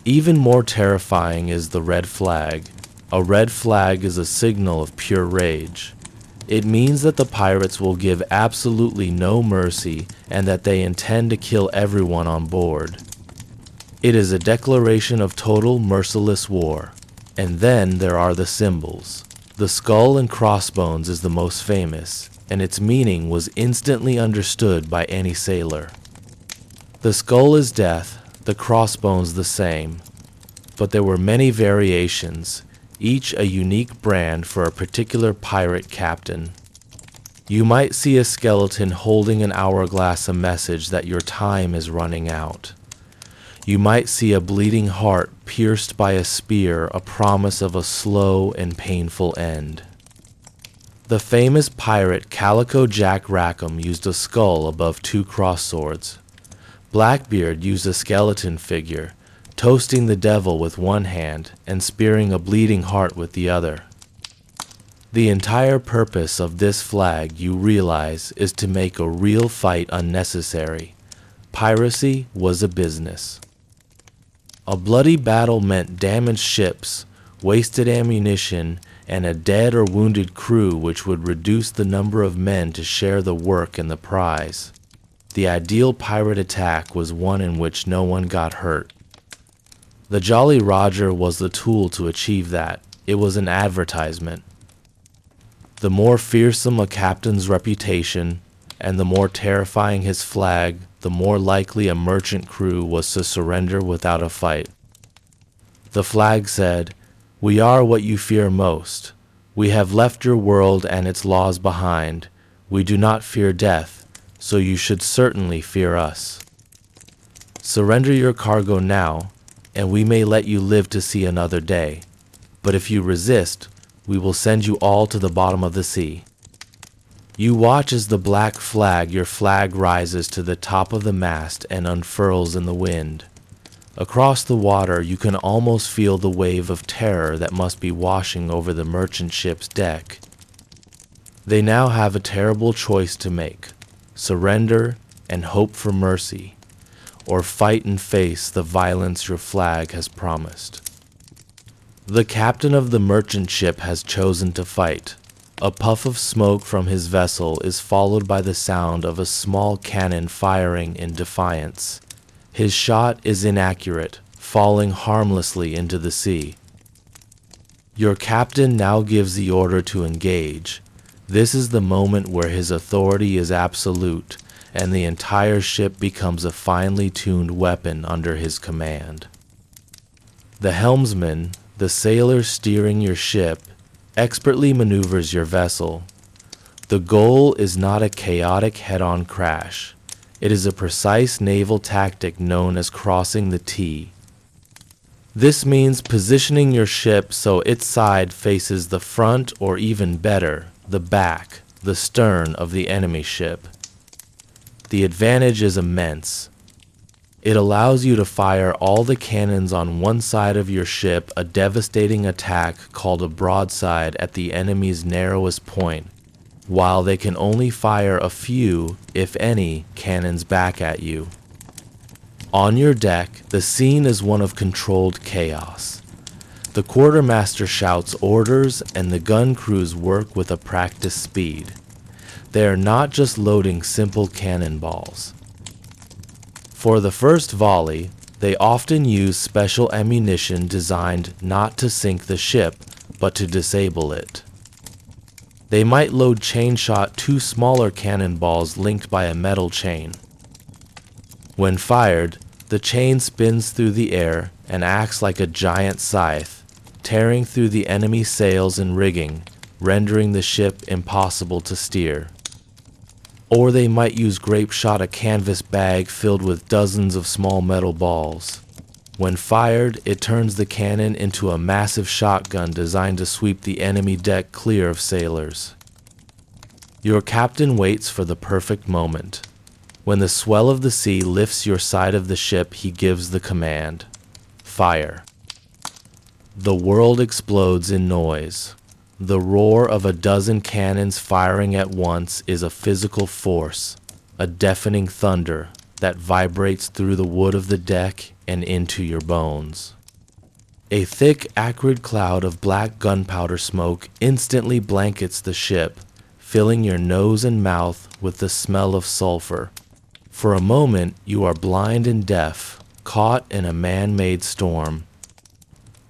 Even more terrifying is the red flag. A red flag is a signal of pure rage. It means that the pirates will give absolutely no mercy and that they intend to kill everyone on board. It is a declaration of total, merciless war. And then there are the symbols. The skull and crossbones is the most famous, and its meaning was instantly understood by any sailor. The skull is death, the crossbones the same, but there were many variations, each a unique brand for a particular pirate captain. You might see a skeleton holding an hourglass, a message that your time is running out. You might see a bleeding heart pierced by a spear, a promise of a slow and painful end. The famous pirate Calico Jack Rackham used a skull above two cross swords. Blackbeard used a skeleton figure, toasting the devil with one hand and spearing a bleeding heart with the other. The entire purpose of this flag, you realize, is to make a real fight unnecessary. Piracy was a business. A bloody battle meant damaged ships, wasted ammunition, and a dead or wounded crew, which would reduce the number of men to share the work and the prize. The ideal pirate attack was one in which no one got hurt. The Jolly Roger was the tool to achieve that. It was an advertisement. The more fearsome a captain's reputation, and the more terrifying his flag, the more likely a merchant crew was to surrender without a fight. The flag said, "We are what you fear most. We have left your world and its laws behind. We do not fear death, so you should certainly fear us. Surrender your cargo now, and we may let you live to see another day. But if you resist, we will send you all to the bottom of the sea." You watch as the black flag, your flag, rises to the top of the mast and unfurls in the wind. Across the water, you can almost feel the wave of terror that must be washing over the merchant ship's deck. They now have a terrible choice to make: surrender and hope for mercy, or fight and face the violence your flag has promised. The captain of the merchant ship has chosen to fight. A puff of smoke from his vessel is followed by the sound of a small cannon firing in defiance. His shot is inaccurate, falling harmlessly into the sea. Your captain now gives the order to engage. This is the moment where his authority is absolute, and the entire ship becomes a finely tuned weapon under his command. The helmsman, the sailor steering your ship, expertly maneuvers your vessel. The goal is not a chaotic head-on crash. It is a precise naval tactic known as crossing the T. This means positioning your ship so its side faces the front, or even better, the back, the stern of the enemy ship. The advantage is immense. It allows you to fire all the cannons on one side of your ship, a devastating attack called a broadside at the enemy's narrowest point, while they can only fire a few, if any, cannons back at you. On your deck, the scene is one of controlled chaos. The quartermaster shouts orders, and the gun crews work with a practiced speed. They are not just loading simple cannonballs. For the first volley, they often use special ammunition designed not to sink the ship, but to disable it. They might load chain-shot two smaller cannonballs linked by a metal chain. When fired, the chain spins through the air and acts like a giant scythe, tearing through the enemy sails and rigging, rendering the ship impossible to steer. Or they might use grape-shot, a canvas bag filled with dozens of small metal balls. When fired, it turns the cannon into a massive shotgun designed to sweep the enemy deck clear of sailors. Your captain waits for the perfect moment. When the swell of the sea lifts your side of the ship, he gives the command: fire. The world explodes in noise. The roar of a dozen cannons firing at once is a physical force, a deafening thunder that vibrates through the wood of the deck and into your bones. A thick, acrid cloud of black gunpowder smoke instantly blankets the ship, filling your nose and mouth with the smell of sulfur. For a moment, you are blind and deaf, caught in a man-made storm.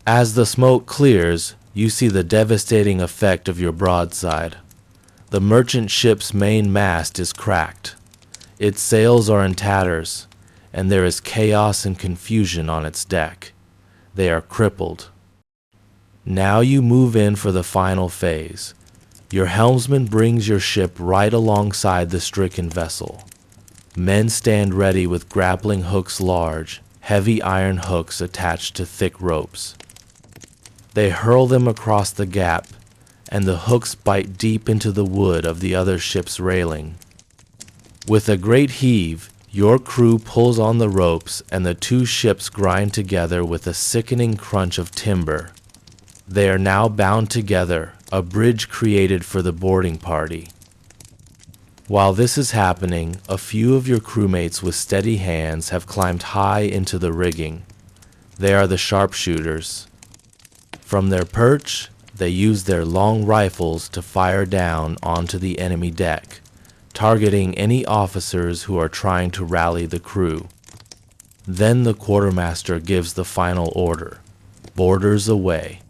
As the smoke clears, you see the devastating effect of your broadside. The merchant ship's main mast is cracked. Its sails are in tatters, and there is chaos and confusion on its deck. They are crippled. Now you move in for the final phase. Your helmsman brings your ship right alongside the stricken vessel. Men stand ready with grappling hooks, large, heavy iron hooks attached to thick ropes. They hurl them across the gap, and the hooks bite deep into the wood of the other ship's railing. With a great heave, your crew pulls on the ropes, and the two ships grind together with a sickening crunch of timber. They are now bound together, a bridge created for the boarding party. While this is happening, a few of your crewmates with steady hands have climbed high into the rigging. They are the sharpshooters. From their perch, they use their long rifles to fire down onto the enemy deck, targeting any officers who are trying to rally the crew. Then the quartermaster gives the final order: boarders away.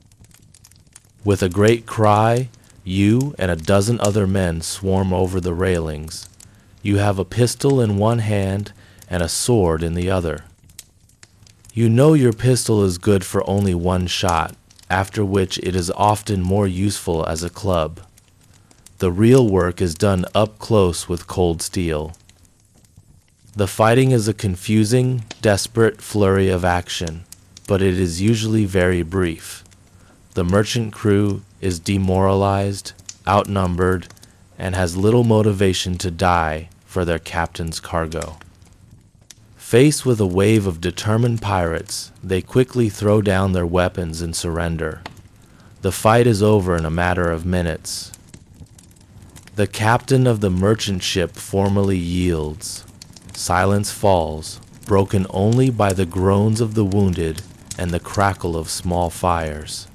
With a great cry, you and a dozen other men swarm over the railings. You have a pistol in one hand and a sword in the other. You know your pistol is good for only one shot, after which it is often more useful as a club. The real work is done up close with cold steel. The fighting is a confusing, desperate flurry of action, but it is usually very brief. The merchant crew is demoralized, outnumbered, and has little motivation to die for their captain's cargo. Faced with a wave of determined pirates, they quickly throw down their weapons and surrender. The fight is over in a matter of minutes. The captain of the merchant ship formally yields. Silence falls, broken only by the groans of the wounded and the crackle of small fires.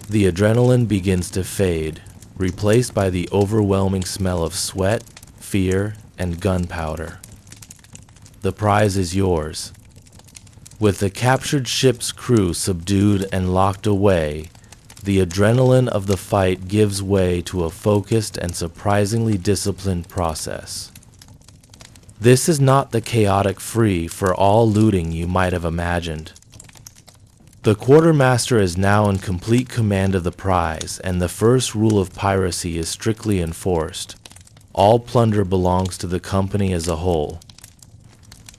The adrenaline begins to fade, replaced by the overwhelming smell of sweat, fear, and gunpowder. The prize is yours. With the captured ship's crew subdued and locked away, the adrenaline of the fight gives way to a focused and surprisingly disciplined process. This is not the chaotic free-for-all looting you might have imagined. The quartermaster is now in complete command of the prize, and the first rule of piracy is strictly enforced. All plunder belongs to the company as a whole.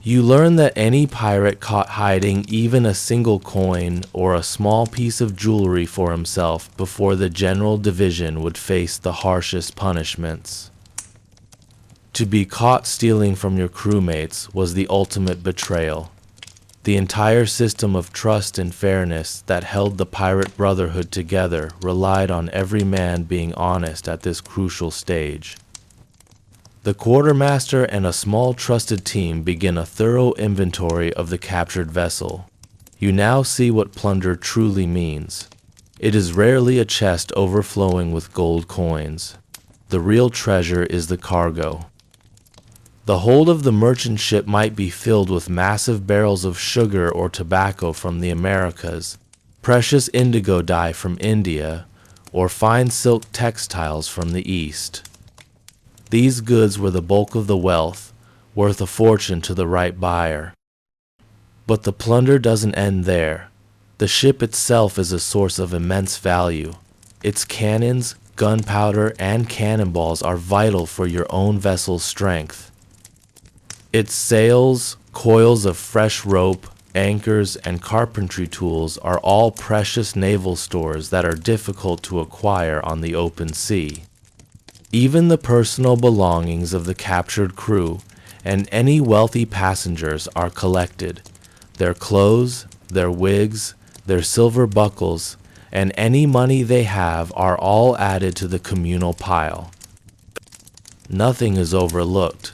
You learn that any pirate caught hiding even a single coin or a small piece of jewelry for himself before the general division would face the harshest punishments. To be caught stealing from your crewmates was the ultimate betrayal. The entire system of trust and fairness that held the pirate brotherhood together relied on every man being honest at this crucial stage. The quartermaster and a small trusted team begin a thorough inventory of the captured vessel. You now see what plunder truly means. It is rarely a chest overflowing with gold coins. The real treasure is the cargo. The hold of the merchant ship might be filled with massive barrels of sugar or tobacco from the Americas, precious indigo dye from India, or fine silk textiles from the East. These goods were the bulk of the wealth, worth a fortune to the right buyer. But the plunder doesn't end there. The ship itself is a source of immense value. Its cannons, gunpowder, and cannonballs are vital for your own vessel's strength. Its sails, coils of fresh rope, anchors, and carpentry tools are all precious naval stores that are difficult to acquire on the open sea. Even the personal belongings of the captured crew and any wealthy passengers are collected. Their clothes, their wigs, their silver buckles, and any money they have are all added to the communal pile. Nothing is overlooked.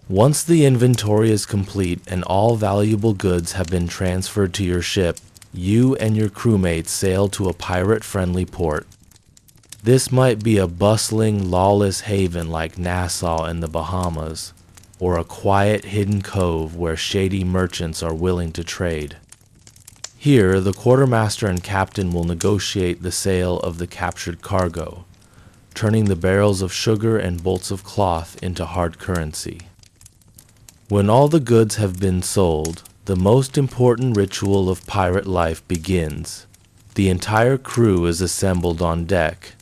Once the inventory is complete and all valuable goods have been transferred to your ship, you and your crewmates sail to a pirate-friendly port. This might be a bustling, lawless haven like Nassau in the Bahamas, or a quiet, hidden cove where shady merchants are willing to trade. Here, the quartermaster and captain will negotiate the sale of the captured cargo, turning the barrels of sugar and bolts of cloth into hard currency. When all the goods have been sold, the most important ritual of pirate life begins. The entire crew is assembled on deck.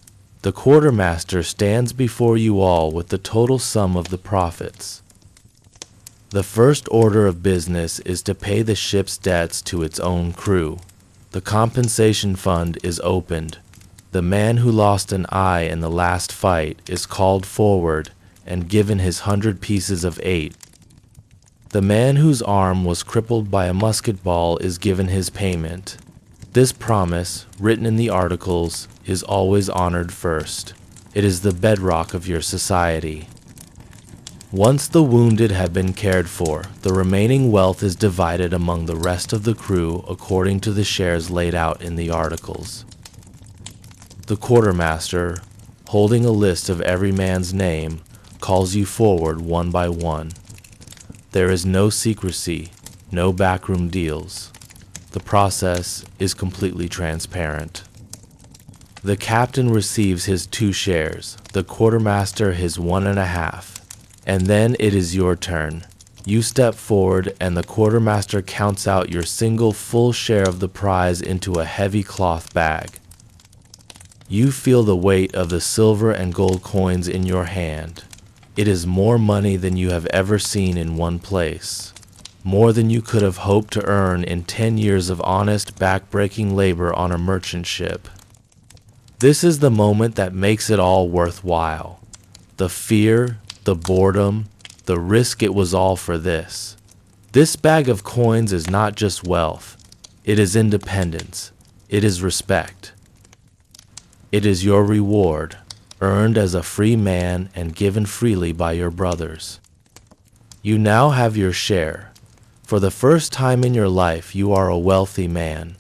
The quartermaster stands before you all with the total sum of the profits. The first order of business is to pay the ship's debts to its own crew. The compensation fund is opened. The man who lost an eye in the last fight is called forward and given his 100 pieces of 8. The man whose arm was crippled by a musket ball is given his payment. This promise, written in the articles, is always honored first. It is the bedrock of your society. Once the wounded have been cared for, the remaining wealth is divided among the rest of the crew according to the shares laid out in the articles. The quartermaster, holding a list of every man's name, calls you forward one by one. There is no secrecy, no backroom deals. The process is completely transparent. The captain receives his 2 shares, the quartermaster his 1.5, and then it is your turn. You step forward and the quartermaster counts out your single full share of the prize into a heavy cloth bag. You feel the weight of the silver and gold coins in your hand. It is more money than you have ever seen in one place, more than you could have hoped to earn in 10 years of honest, back-breaking labor on a merchant ship. This is the moment that makes it all worthwhile. The fear, the boredom, the risk, it was all for this. This bag of coins is not just wealth. It is independence. It is respect. It is your reward, earned as a free man and given freely by your brothers. You now have your share. For the first time in your life, you are a wealthy man.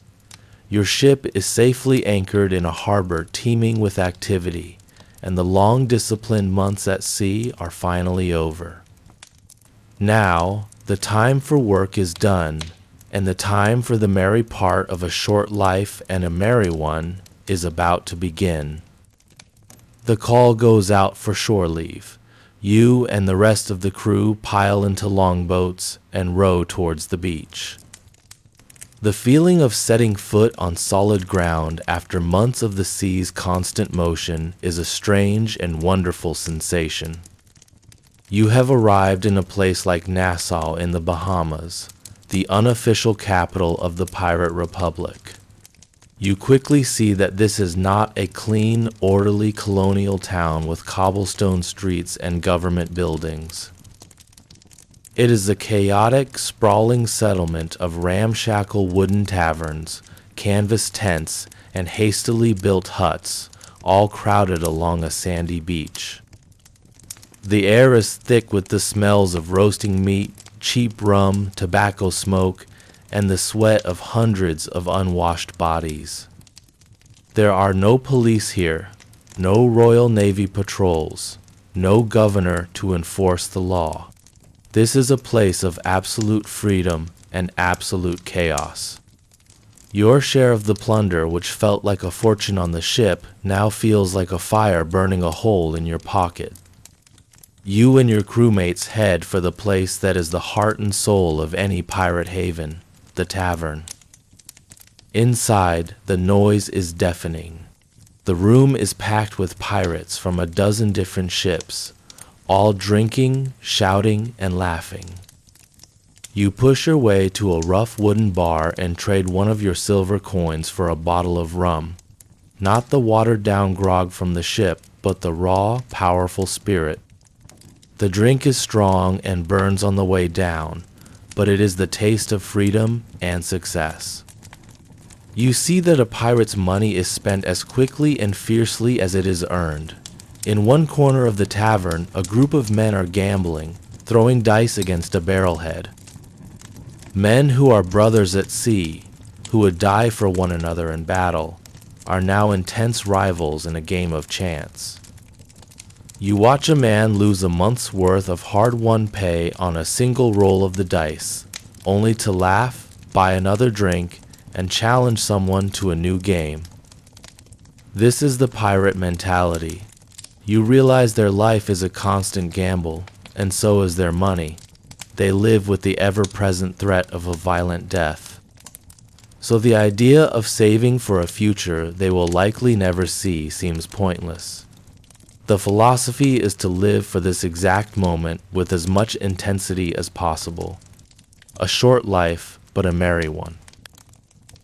Your ship is safely anchored in a harbor teeming with activity, and the long disciplined months at sea are finally over. Now, the time for work is done, and the time for the merry part of a short life and a merry one is about to begin. The call goes out for shore leave. You and the rest of the crew pile into longboats and row towards the beach. The feeling of setting foot on solid ground after months of the sea's constant motion is a strange and wonderful sensation. You have arrived in a place like Nassau in the Bahamas, the unofficial capital of the pirate republic. You quickly see that this is not a clean, orderly colonial town with cobblestone streets and government buildings. It is a chaotic, sprawling settlement of ramshackle wooden taverns, canvas tents, and hastily built huts, all crowded along a sandy beach. The air is thick with the smells of roasting meat, cheap rum, tobacco smoke, and the sweat of hundreds of unwashed bodies. There are no police here, no Royal Navy patrols, no governor to enforce the law. This is a place of absolute freedom and absolute chaos. Your share of the plunder, which felt like a fortune on the ship, now feels like a fire burning a hole in your pocket. You and your crewmates head for the place that is the heart and soul of any pirate haven, the tavern. Inside, the noise is deafening. The room is packed with pirates from a dozen different ships, all drinking, shouting, and laughing. You push your way to a rough wooden bar and trade one of your silver coins for a bottle of rum. Not the watered-down grog from the ship, but the raw, powerful spirit. The drink is strong and burns on the way down, but it is the taste of freedom and success. You see that a pirate's money is spent as quickly and fiercely as it is earned. In one corner of the tavern, a group of men are gambling, throwing dice against a barrelhead. Men who are brothers at sea, who would die for one another in battle, are now intense rivals in a game of chance. You watch a man lose a month's worth of hard-won pay on a single roll of the dice, only to laugh, buy another drink, and challenge someone to a new game. This is the pirate mentality. You realize their life is a constant gamble, and so is their money. They live with the ever-present threat of a violent death. So the idea of saving for a future they will likely never see seems pointless. The philosophy is to live for this exact moment with as much intensity as possible. A short life, but a merry one.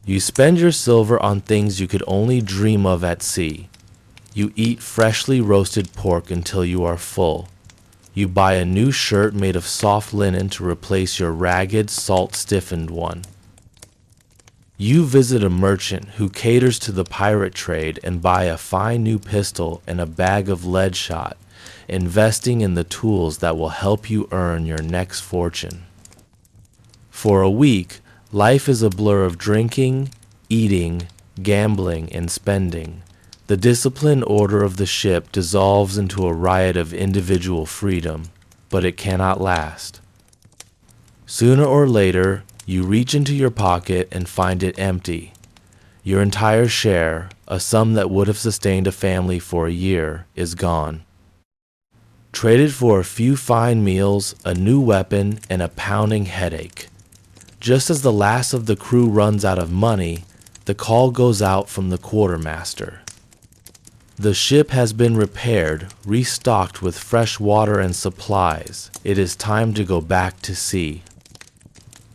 You spend your silver on things you could only dream of at sea. You eat freshly roasted pork until you are full. You buy a new shirt made of soft linen to replace your ragged, salt-stiffened one. You visit a merchant who caters to the pirate trade and buy a fine new pistol and a bag of lead shot, investing in the tools that will help you earn your next fortune. For a week, life is a blur of drinking, eating, gambling, and spending. The disciplined order of the ship dissolves into a riot of individual freedom, but it cannot last. Sooner or later, you reach into your pocket and find it empty. Your entire share, a sum that would have sustained a family for a year, is gone. Traded for a few fine meals, a new weapon, and a pounding headache. Just as the last of the crew runs out of money, the call goes out from the quartermaster. The ship has been repaired, restocked with fresh water and supplies. It is time to go back to sea.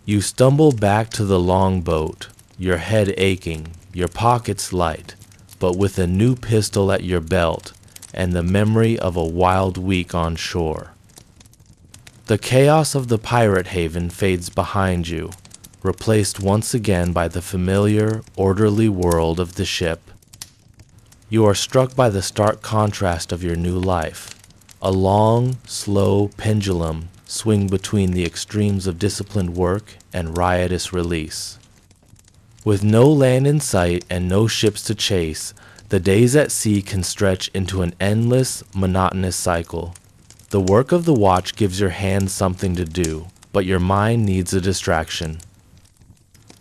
You stumble back to the longboat, your head aching, your pockets light, but with a new pistol at your belt and the memory of a wild week on shore. The chaos of the pirate haven fades behind you, replaced once again by the familiar, orderly world of the ship. You are struck by the stark contrast of your new life, a long, slow pendulum swing between the extremes of disciplined work and riotous release. With no land in sight and no ships to chase, the days at sea can stretch into an endless, monotonous cycle. The work of the watch gives your hands something to do, but your mind needs a distraction.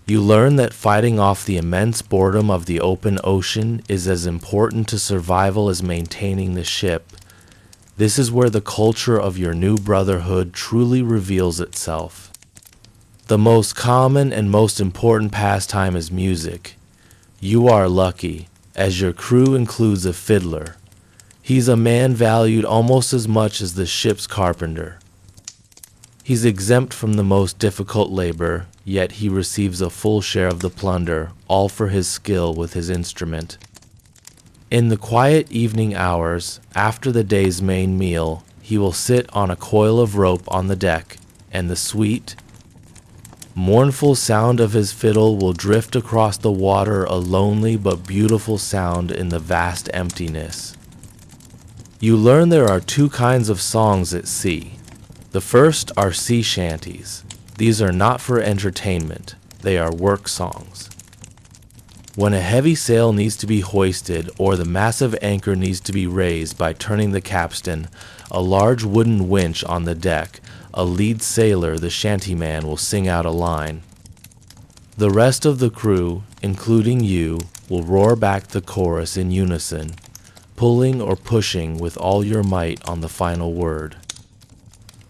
You learn that fighting off the immense boredom of the open ocean is as important to survival as maintaining the ship. This is where the culture of your new brotherhood truly reveals itself. The most common and most important pastime is music. You are lucky, as your crew includes a fiddler. He's a man valued almost as much as the ship's carpenter. He's exempt from the most difficult labor, yet he receives a full share of the plunder, all for his skill with his instrument. In the quiet evening hours, after the day's main meal, he will sit on a coil of rope on the deck, and the sweet, mournful sound of his fiddle will drift across the water, a lonely but beautiful sound in the vast emptiness. You learn there are two kinds of songs at sea. The first are sea shanties. These are not for entertainment, they are work songs. When a heavy sail needs to be hoisted or the massive anchor needs to be raised by turning the capstan, a large wooden winch on the deck, a lead sailor, the shantyman, will sing out a line. The rest of the crew, including you, will roar back the chorus in unison, pulling or pushing with all your might on the final word.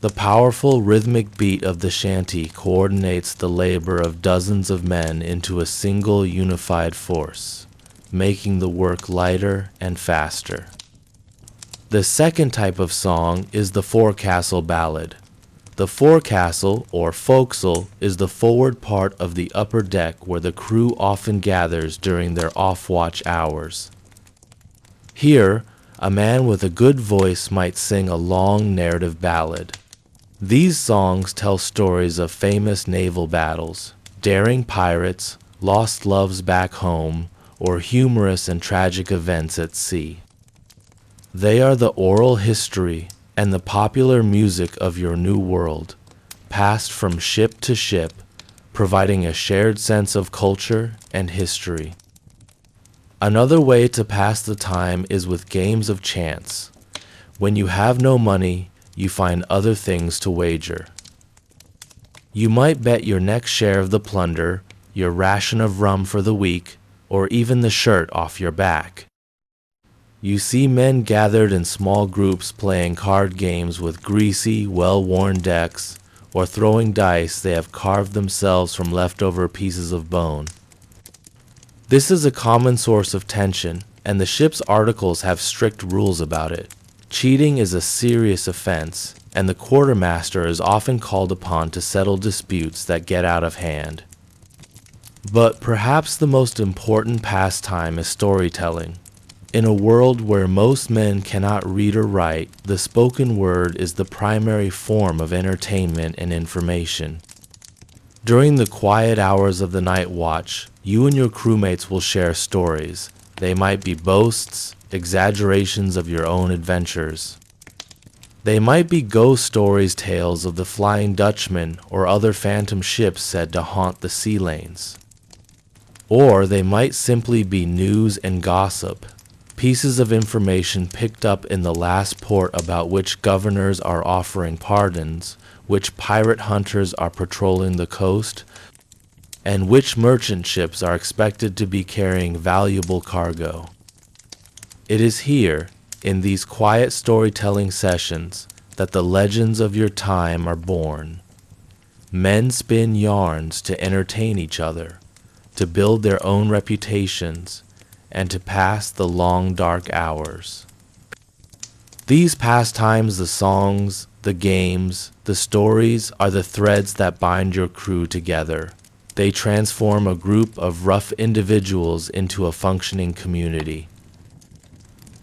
The powerful rhythmic beat of the shanty coordinates the labor of dozens of men into a single unified force, making the work lighter and faster. The second type of song is the forecastle ballad. The forecastle, or forecastle, is the forward part of the upper deck where the crew often gathers during their off-watch hours. Here, a man with a good voice might sing a long narrative ballad. These songs tell stories of famous naval battles, daring pirates, lost loves back home, or humorous and tragic events at sea. They are the oral history and the popular music of your new world, passed from ship to ship, providing a shared sense of culture and history. Another way to pass the time is with games of chance. When you have no money, you find other things to wager. You might bet your next share of the plunder, your ration of rum for the week, or even the shirt off your back. You see men gathered in small groups playing card games with greasy, well-worn decks, or throwing dice they have carved themselves from leftover pieces of bone. This is a common source of tension, and the ship's articles have strict rules about it. Cheating is a serious offense, and the quartermaster is often called upon to settle disputes that get out of hand. But perhaps the most important pastime is storytelling. In a world where most men cannot read or write, the spoken word is the primary form of entertainment and information. During the quiet hours of the night watch, you and your crewmates will share stories. They might be boasts, exaggerations of your own adventures. They might be ghost stories, tales of the Flying Dutchman or other phantom ships said to haunt the sea lanes. Or they might simply be news and gossip, pieces of information picked up in the last port about which governors are offering pardons, which pirate hunters are patrolling the coast, and which merchant ships are expected to be carrying valuable cargo. It is here, in these quiet storytelling sessions, that the legends of your time are born. Men spin yarns to entertain each other, to build their own reputations, and to pass the long dark hours. These pastimes, the songs, the games, the stories are the threads that bind your crew together. They transform a group of rough individuals into a functioning community.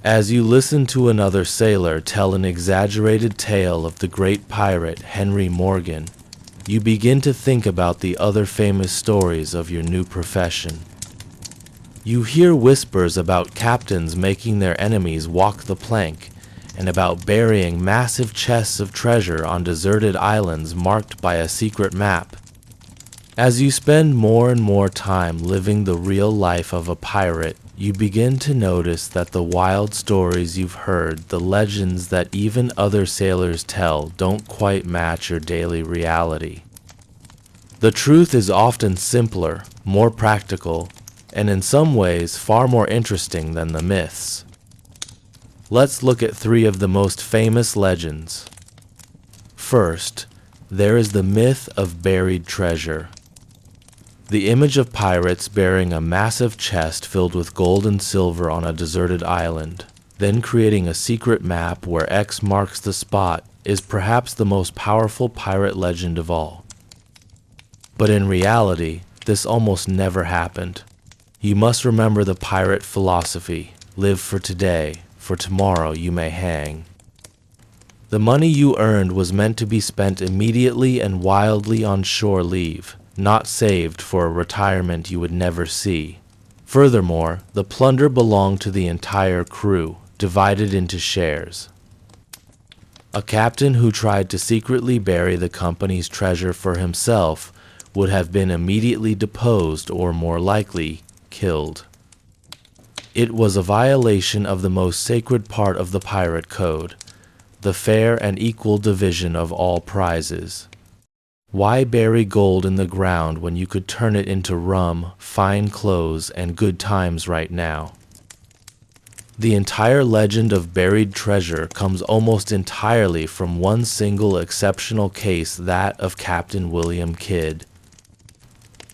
As you listen to another sailor tell an exaggerated tale of the great pirate Henry Morgan, you begin to think about the other famous stories of your new profession. You hear whispers about captains making their enemies walk the plank, and about burying massive chests of treasure on deserted islands marked by a secret map. As you spend more and more time living the real life of a pirate, you begin to notice that the wild stories you've heard, the legends that even other sailors tell, don't quite match your daily reality. The truth is often simpler, more practical, and in some ways far more interesting than the myths. Let's look at 3 of the most famous legends. First, there is the myth of buried treasure. The image of pirates burying a massive chest filled with gold and silver on a deserted island, then creating a secret map where X marks the spot, is perhaps the most powerful pirate legend of all. But in reality, this almost never happened. You must remember the pirate philosophy: live for today, for tomorrow you may hang. The money you earned was meant to be spent immediately and wildly on shore leave, not saved for a retirement you would never see. Furthermore, the plunder belonged to the entire crew, divided into shares. A captain who tried to secretly bury the company's treasure for himself would have been immediately deposed or, more likely, killed. It was a violation of the most sacred part of the pirate code, the fair and equal division of all prizes. Why bury gold in the ground when you could turn it into rum, fine clothes, and good times right now? The entire legend of buried treasure comes almost entirely from one single exceptional case, that of Captain William Kidd.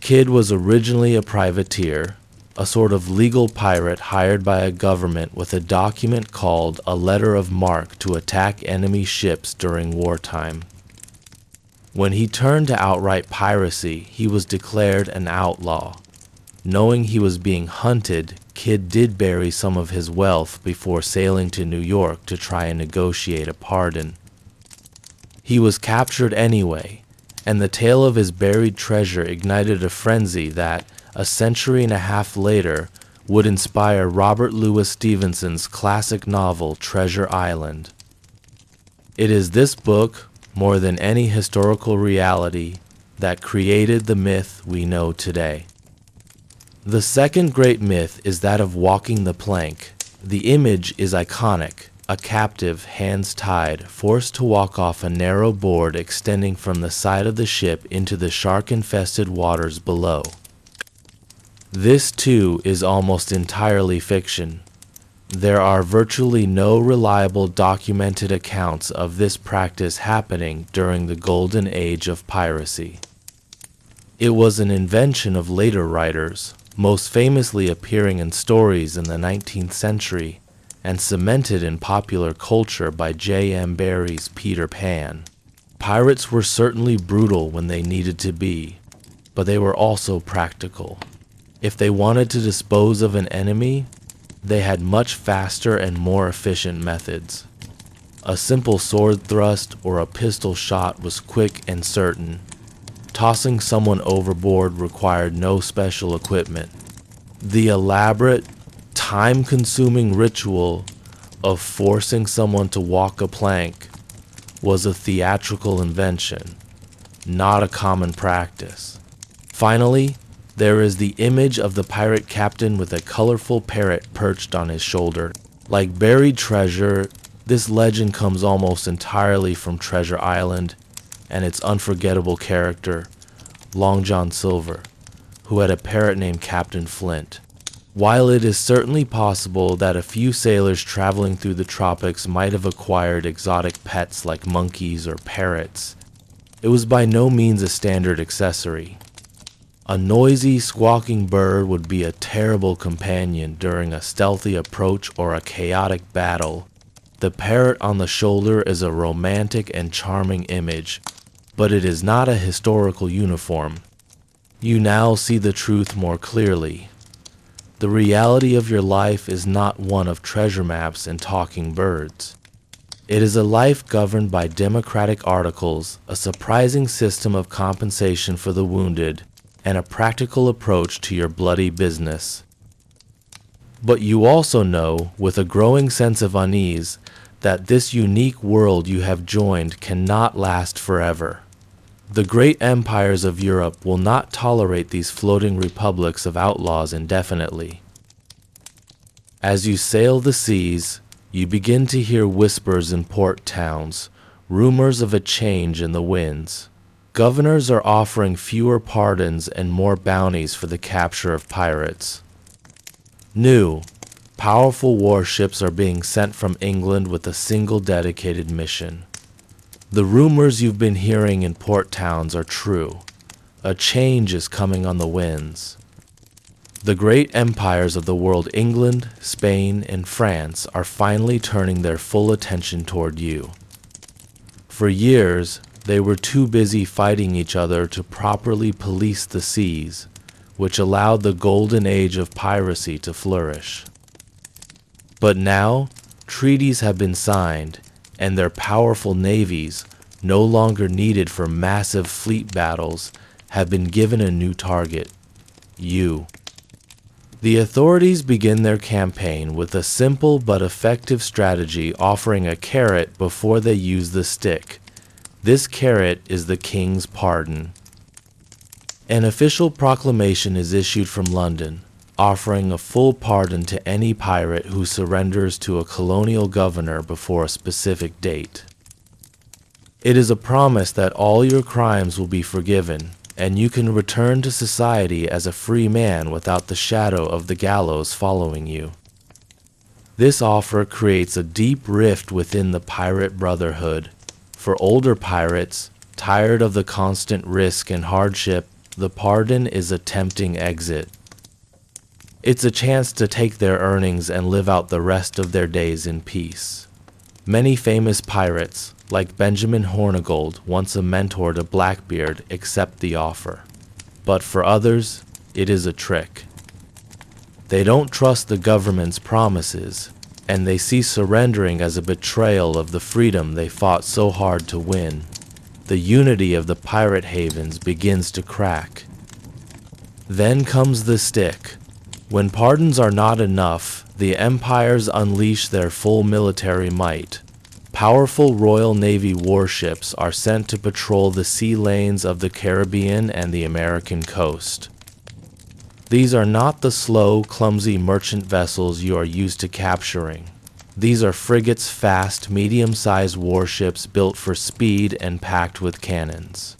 Kidd was originally a privateer, a sort of legal pirate hired by a government with a document called a letter of marque to attack enemy ships during wartime. When he turned to outright piracy, he was declared an outlaw. Knowing he was being hunted, Kidd did bury some of his wealth before sailing to New York to try and negotiate a pardon. He was captured anyway, and the tale of his buried treasure ignited a frenzy that, a century and a half later, would inspire Robert Louis Stevenson's classic novel Treasure Island. It is this book, more than any historical reality, that created the myth we know today. The second great myth is that of walking the plank. The image is iconic: a captive, hands tied, forced to walk off a narrow board extending from the side of the ship into the shark-infested waters below. This, too, is almost entirely fiction. There are virtually no reliable documented accounts of this practice happening during the golden age of piracy. It was an invention of later writers, most famously appearing in stories in the 19th century, and cemented in popular culture by J.M. Barrie's Peter Pan. Pirates were certainly brutal when they needed to be, but they were also practical. If they wanted to dispose of an enemy, they had much faster and more efficient methods. A simple sword thrust or a pistol shot was quick and certain. Tossing someone overboard required no special equipment. The elaborate, time-consuming ritual of forcing someone to walk a plank was a theatrical invention, not a common practice. Finally, there is the image of the pirate captain with a colorful parrot perched on his shoulder. Like buried treasure, this legend comes almost entirely from Treasure Island and its unforgettable character, Long John Silver, who had a parrot named Captain Flint. While it is certainly possible that a few sailors traveling through the tropics might have acquired exotic pets like monkeys or parrots, it was by no means a standard accessory. A noisy, squawking bird would be a terrible companion during a stealthy approach or a chaotic battle. The parrot on the shoulder is a romantic and charming image, but it is not a historical uniform. You now see the truth more clearly. The reality of your life is not one of treasure maps and talking birds. It is a life governed by democratic articles, a surprising system of compensation for the wounded, and a practical approach to your bloody business. But you also know, with a growing sense of unease, that this unique world you have joined cannot last forever. The great empires of Europe will not tolerate these floating republics of outlaws indefinitely. As you sail the seas, you begin to hear whispers in port towns, rumors of a change in the winds. Governors are offering fewer pardons and more bounties for the capture of pirates. New, powerful warships are being sent from England with a single dedicated mission. The rumors you've been hearing in port towns are true. A change is coming on the winds. The great empires of the world, England, Spain, and France, are finally turning their full attention toward you. For years, they were too busy fighting each other to properly police the seas, which allowed the golden age of piracy to flourish. But now, treaties have been signed, and their powerful navies, no longer needed for massive fleet battles, have been given a new target: you. The authorities begin their campaign with a simple but effective strategy, offering a carrot before they use the stick. This carrot is the king's pardon. An official proclamation is issued from London, offering a full pardon to any pirate who surrenders to a colonial governor before a specific date. It is a promise that all your crimes will be forgiven, and you can return to society as a free man without the shadow of the gallows following you. This offer creates a deep rift within the pirate brotherhood. For older pirates, tired of the constant risk and hardship, the pardon is a tempting exit. It's a chance to take their earnings and live out the rest of their days in peace. Many famous pirates, like Benjamin Hornigold, once a mentor to Blackbeard, accept the offer. But for others, it is a trick. They don't trust the government's promises, and they see surrendering as a betrayal of the freedom they fought so hard to win. The unity of the pirate havens begins to crack. Then comes the stick. When pardons are not enough, the empires unleash their full military might. Powerful Royal Navy warships are sent to patrol the sea lanes of the Caribbean and the American coast. These are not the slow, clumsy merchant vessels you are used to capturing. These are frigates, fast, medium-sized warships built for speed and packed with cannons.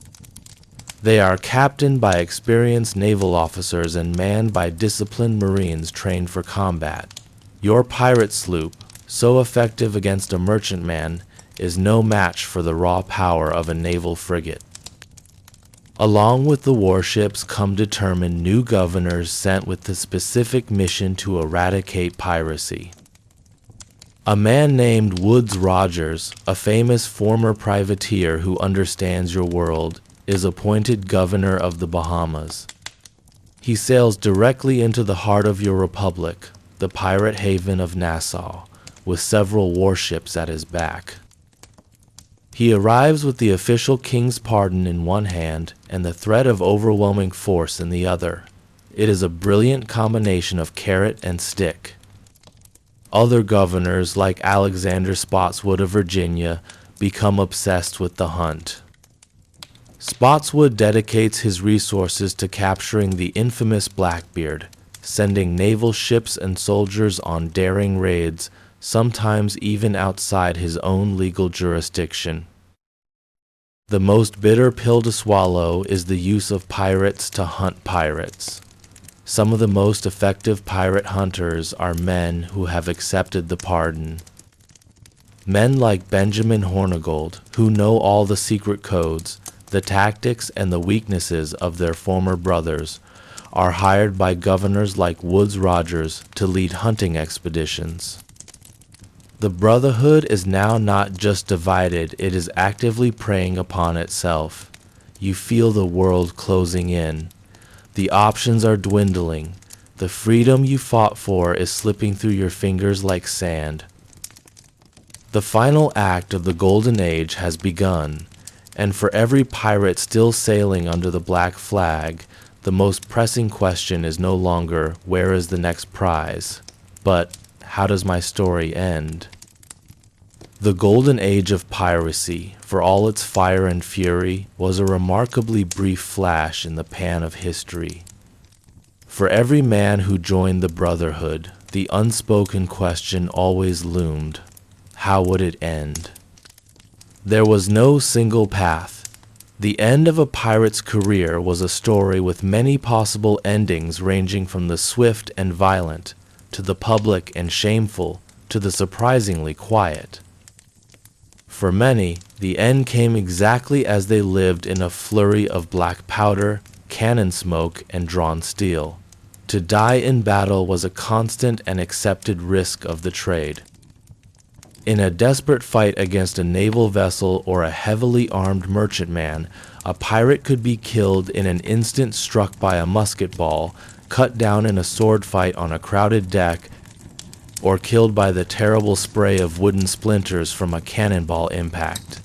They are captained by experienced naval officers and manned by disciplined Marines trained for combat. Your pirate sloop, so effective against a merchantman, is no match for the raw power of a naval frigate. Along with the warships come determined new governors sent with the specific mission to eradicate piracy. A man named Woodes Rogers, a famous former privateer who understands your world, is appointed governor of the Bahamas. He sails directly into the heart of your republic, the pirate haven of Nassau, with several warships at his back. He arrives with the official king's pardon in one hand and the threat of overwhelming force in the other. It is a brilliant combination of carrot and stick. Other governors, like Alexander Spotswood of Virginia, become obsessed with the hunt. Spotswood dedicates his resources to capturing the infamous Blackbeard, sending naval ships and soldiers on daring raids, sometimes even outside his own legal jurisdiction. The most bitter pill to swallow is the use of pirates to hunt pirates. Some of the most effective pirate hunters are men who have accepted the pardon. Men like Benjamin Hornigold, who know all the secret codes, the tactics, and the weaknesses of their former brothers, are hired by governors like Woodes Rogers to lead hunting expeditions. The Brotherhood is now not just divided, it is actively preying upon itself. You feel the world closing in. The options are dwindling. The freedom you fought for is slipping through your fingers like sand. The final act of the Golden Age has begun, and for every pirate still sailing under the black flag, the most pressing question is no longer, where is the next prize, but how does my story end? The Golden Age of Piracy, for all its fire and fury, was a remarkably brief flash in the pan of history. For every man who joined the Brotherhood, the unspoken question always loomed. How would it end? There was no single path. The end of a pirate's career was a story with many possible endings ranging from the swift and violent, to the public and shameful, to the surprisingly quiet. For many, the end came exactly as they lived in a flurry of black powder, cannon smoke, and drawn steel. To die in battle was a constant and accepted risk of the trade. In a desperate fight against a naval vessel or a heavily armed merchantman, a pirate could be killed in an instant, struck by a musket ball, cut down in a sword fight on a crowded deck, or killed by the terrible spray of wooden splinters from a cannonball impact.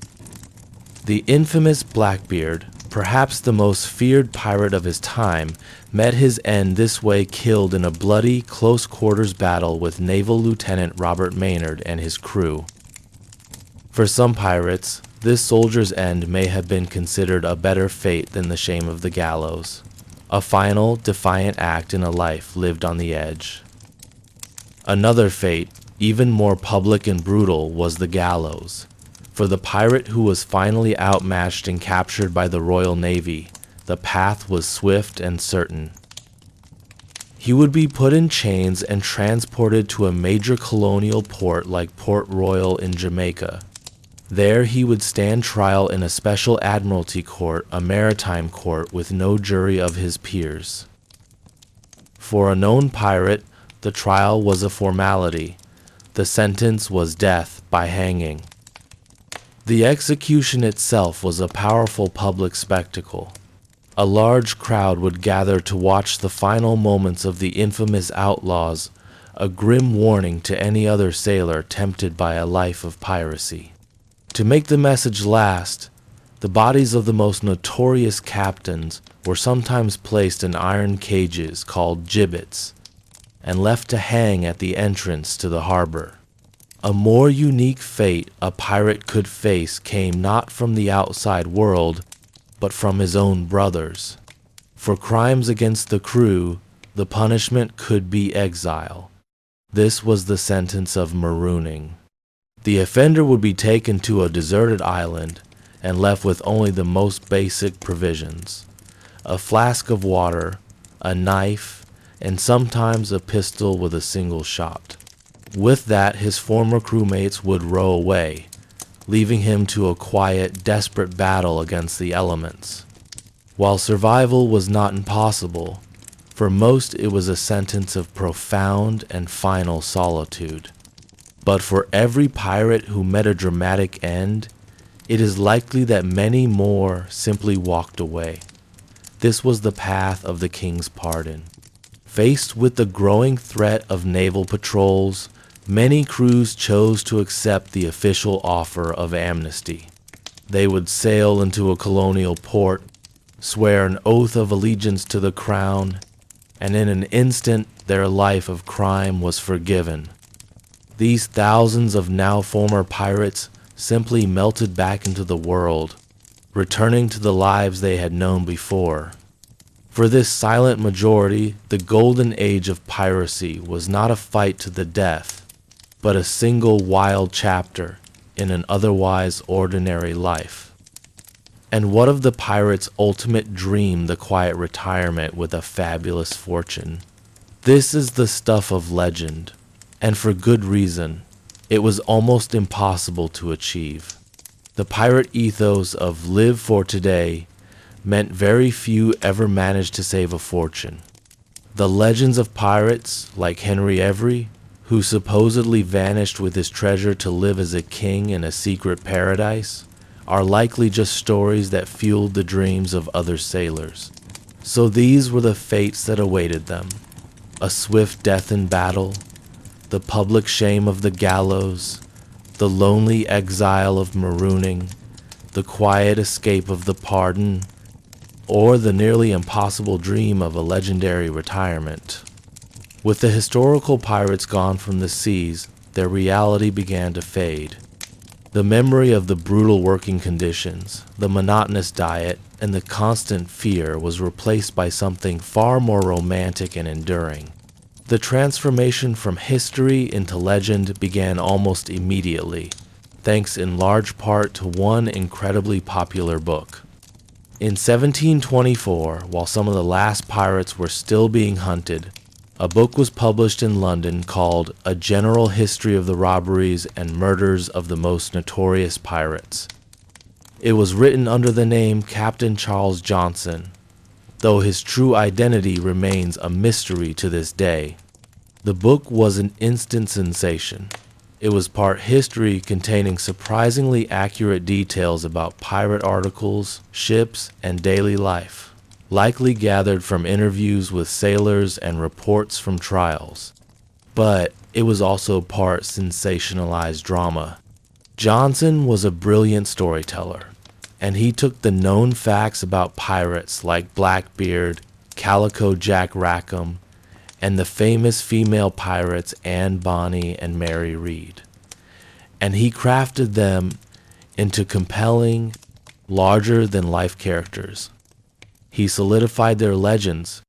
The infamous Blackbeard, perhaps the most feared pirate of his time, met his end this way, killed in a bloody, close-quarters battle with Naval Lieutenant Robert Maynard and his crew. For some pirates, this soldier's end may have been considered a better fate than the shame of the gallows, a final, defiant act in a life lived on the edge. Another fate, even more public and brutal, was the gallows. For the pirate who was finally outmatched and captured by the Royal Navy, the path was swift and certain. He would be put in chains and transported to a major colonial port like Port Royal in Jamaica. There he would stand trial in a special admiralty court, a maritime court with no jury of his peers. For a known pirate, the trial was a formality. The sentence was death by hanging. The execution itself was a powerful public spectacle. A large crowd would gather to watch the final moments of the infamous outlaws, a grim warning to any other sailor tempted by a life of piracy. To make the message last, the bodies of the most notorious captains were sometimes placed in iron cages called gibbets, and left to hang at the entrance to the harbor. A more unique fate a pirate could face came not from the outside world, but from his own brothers. For crimes against the crew, the punishment could be exile. This was the sentence of marooning. The offender would be taken to a deserted island and left with only the most basic provisions: a flask of water, a knife, and sometimes a pistol with a single shot. With that, his former crewmates would row away, leaving him to a quiet, desperate battle against the elements. While survival was not impossible, for most it was a sentence of profound and final solitude. But for every pirate who met a dramatic end, it is likely that many more simply walked away. This was the path of the king's pardon. Faced with the growing threat of naval patrols, many crews chose to accept the official offer of amnesty. They would sail into a colonial port, swear an oath of allegiance to the crown, and in an instant their life of crime was forgiven. These thousands of now former pirates simply melted back into the world, returning to the lives they had known before. For this silent majority, the golden age of piracy was not a fight to the death, but a single wild chapter in an otherwise ordinary life. And what of the pirate's ultimate dream, the quiet retirement with a fabulous fortune? This is the stuff of legend, and for good reason. It was almost impossible to achieve. The pirate ethos of live for today meant very few ever managed to save a fortune. The legends of pirates, like Henry Every, who supposedly vanished with his treasure to live as a king in a secret paradise, are likely just stories that fueled the dreams of other sailors. So these were the fates that awaited them: a swift death in battle, the public shame of the gallows, the lonely exile of marooning, the quiet escape of the pardon, or the nearly impossible dream of a legendary retirement. With the historical pirates gone from the seas, their reality began to fade. The memory of the brutal working conditions, the monotonous diet, and the constant fear was replaced by something far more romantic and enduring. The transformation from history into legend began almost immediately, thanks in large part to one incredibly popular book. In 1724, while some of the last pirates were still being hunted, a book was published in London called A General History of the Robberies and Murders of the Most Notorious Pirates. It was written under the name Captain Charles Johnson, though his true identity remains a mystery to this day. The book was an instant sensation. It was part history containing surprisingly accurate details about pirate articles, ships, and daily life, likely gathered from interviews with sailors and reports from trials. But it was also part sensationalized drama. Johnson was a brilliant storyteller, and he took the known facts about pirates like Blackbeard, Calico Jack Rackham, and the famous female pirates Anne Bonny and Mary Read, and he crafted them into compelling, larger-than-life characters. He solidified their legends,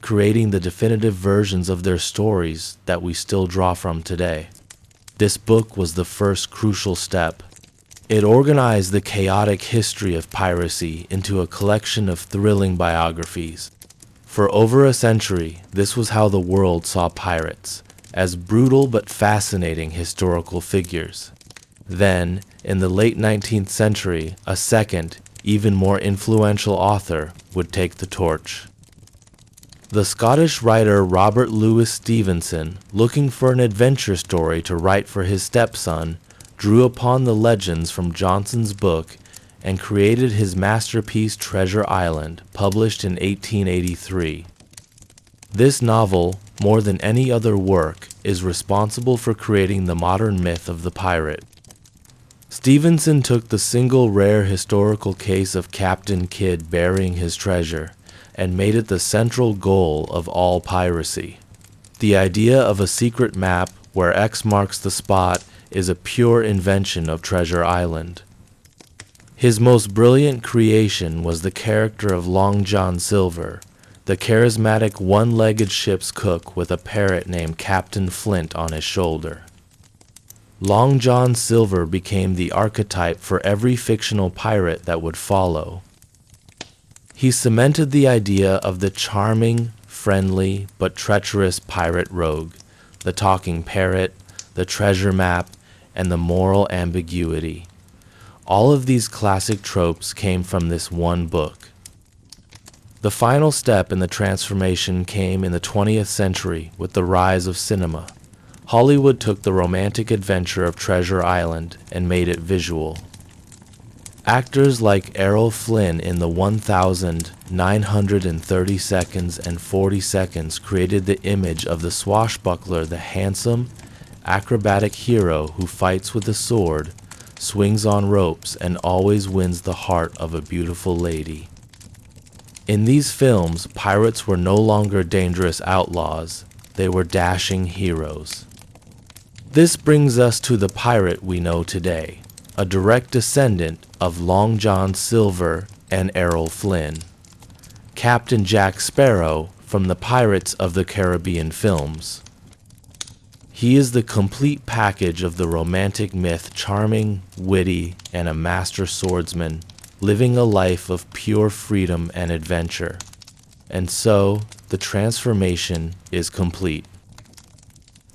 creating the definitive versions of their stories that we still draw from today. This book was the first crucial step. It organized the chaotic history of piracy into a collection of thrilling biographies. For over a century, this was how the world saw pirates, as brutal but fascinating historical figures. Then, in the late 19th century, a second, even more influential author would take the torch. The Scottish writer Robert Louis Stevenson, looking for an adventure story to write for his stepson, drew upon the legends from Johnson's book and created his masterpiece Treasure Island, published in 1883. This novel, more than any other work, is responsible for creating the modern myth of the pirate. Stevenson took the single rare historical case of Captain Kidd burying his treasure and made it the central goal of all piracy. The idea of a secret map where X marks the spot is a pure invention of Treasure Island. His most brilliant creation was the character of Long John Silver, the charismatic one-legged ship's cook with a parrot named Captain Flint on his shoulder. Long John Silver became the archetype for every fictional pirate that would follow. He cemented the idea of the charming, friendly, but treacherous pirate rogue, the talking parrot, the treasure map, and the moral ambiguity. All of these classic tropes came from this one book. The final step in the transformation came in the 20th century with the rise of cinema. Hollywood took the romantic adventure of Treasure Island and made it visual. Actors like Errol Flynn in the 1,930 seconds and 40 seconds created the image of the swashbuckler, the handsome, acrobatic hero who fights with a sword, swings on ropes, and always wins the heart of a beautiful lady. In these films, pirates were no longer dangerous outlaws, they were dashing heroes. This brings us to the pirate we know today, a direct descendant of Long John Silver and Errol Flynn, Captain Jack Sparrow from the Pirates of the Caribbean films. He is the complete package of the romantic myth, charming, witty, and a master swordsman, living a life of pure freedom and adventure. And so, the transformation is complete.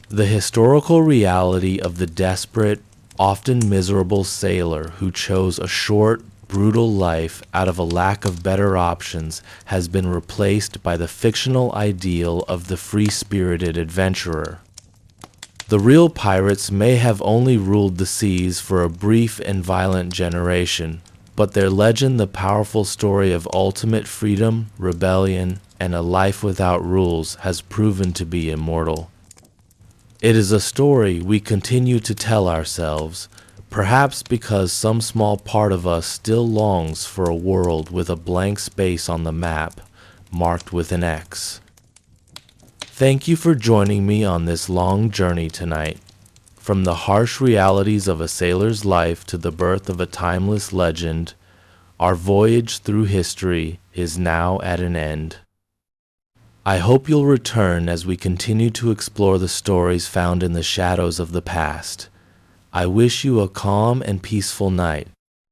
The historical reality of the desperate, often miserable sailor who chose a short, brutal life out of a lack of better options has been replaced by the fictional ideal of the free-spirited adventurer. The real pirates may have only ruled the seas for a brief and violent generation, but their legend, the powerful story of ultimate freedom, rebellion, and a life without rules, has proven to be immortal. It is a story we continue to tell ourselves, perhaps because some small part of us still longs for a world with a blank space on the map, marked with an X. Thank you for joining me on this long journey tonight. From the harsh realities of a sailor's life to the birth of a timeless legend, our voyage through history is now at an end. I hope you'll return as we continue to explore the stories found in the shadows of the past. I wish you a calm and peaceful night.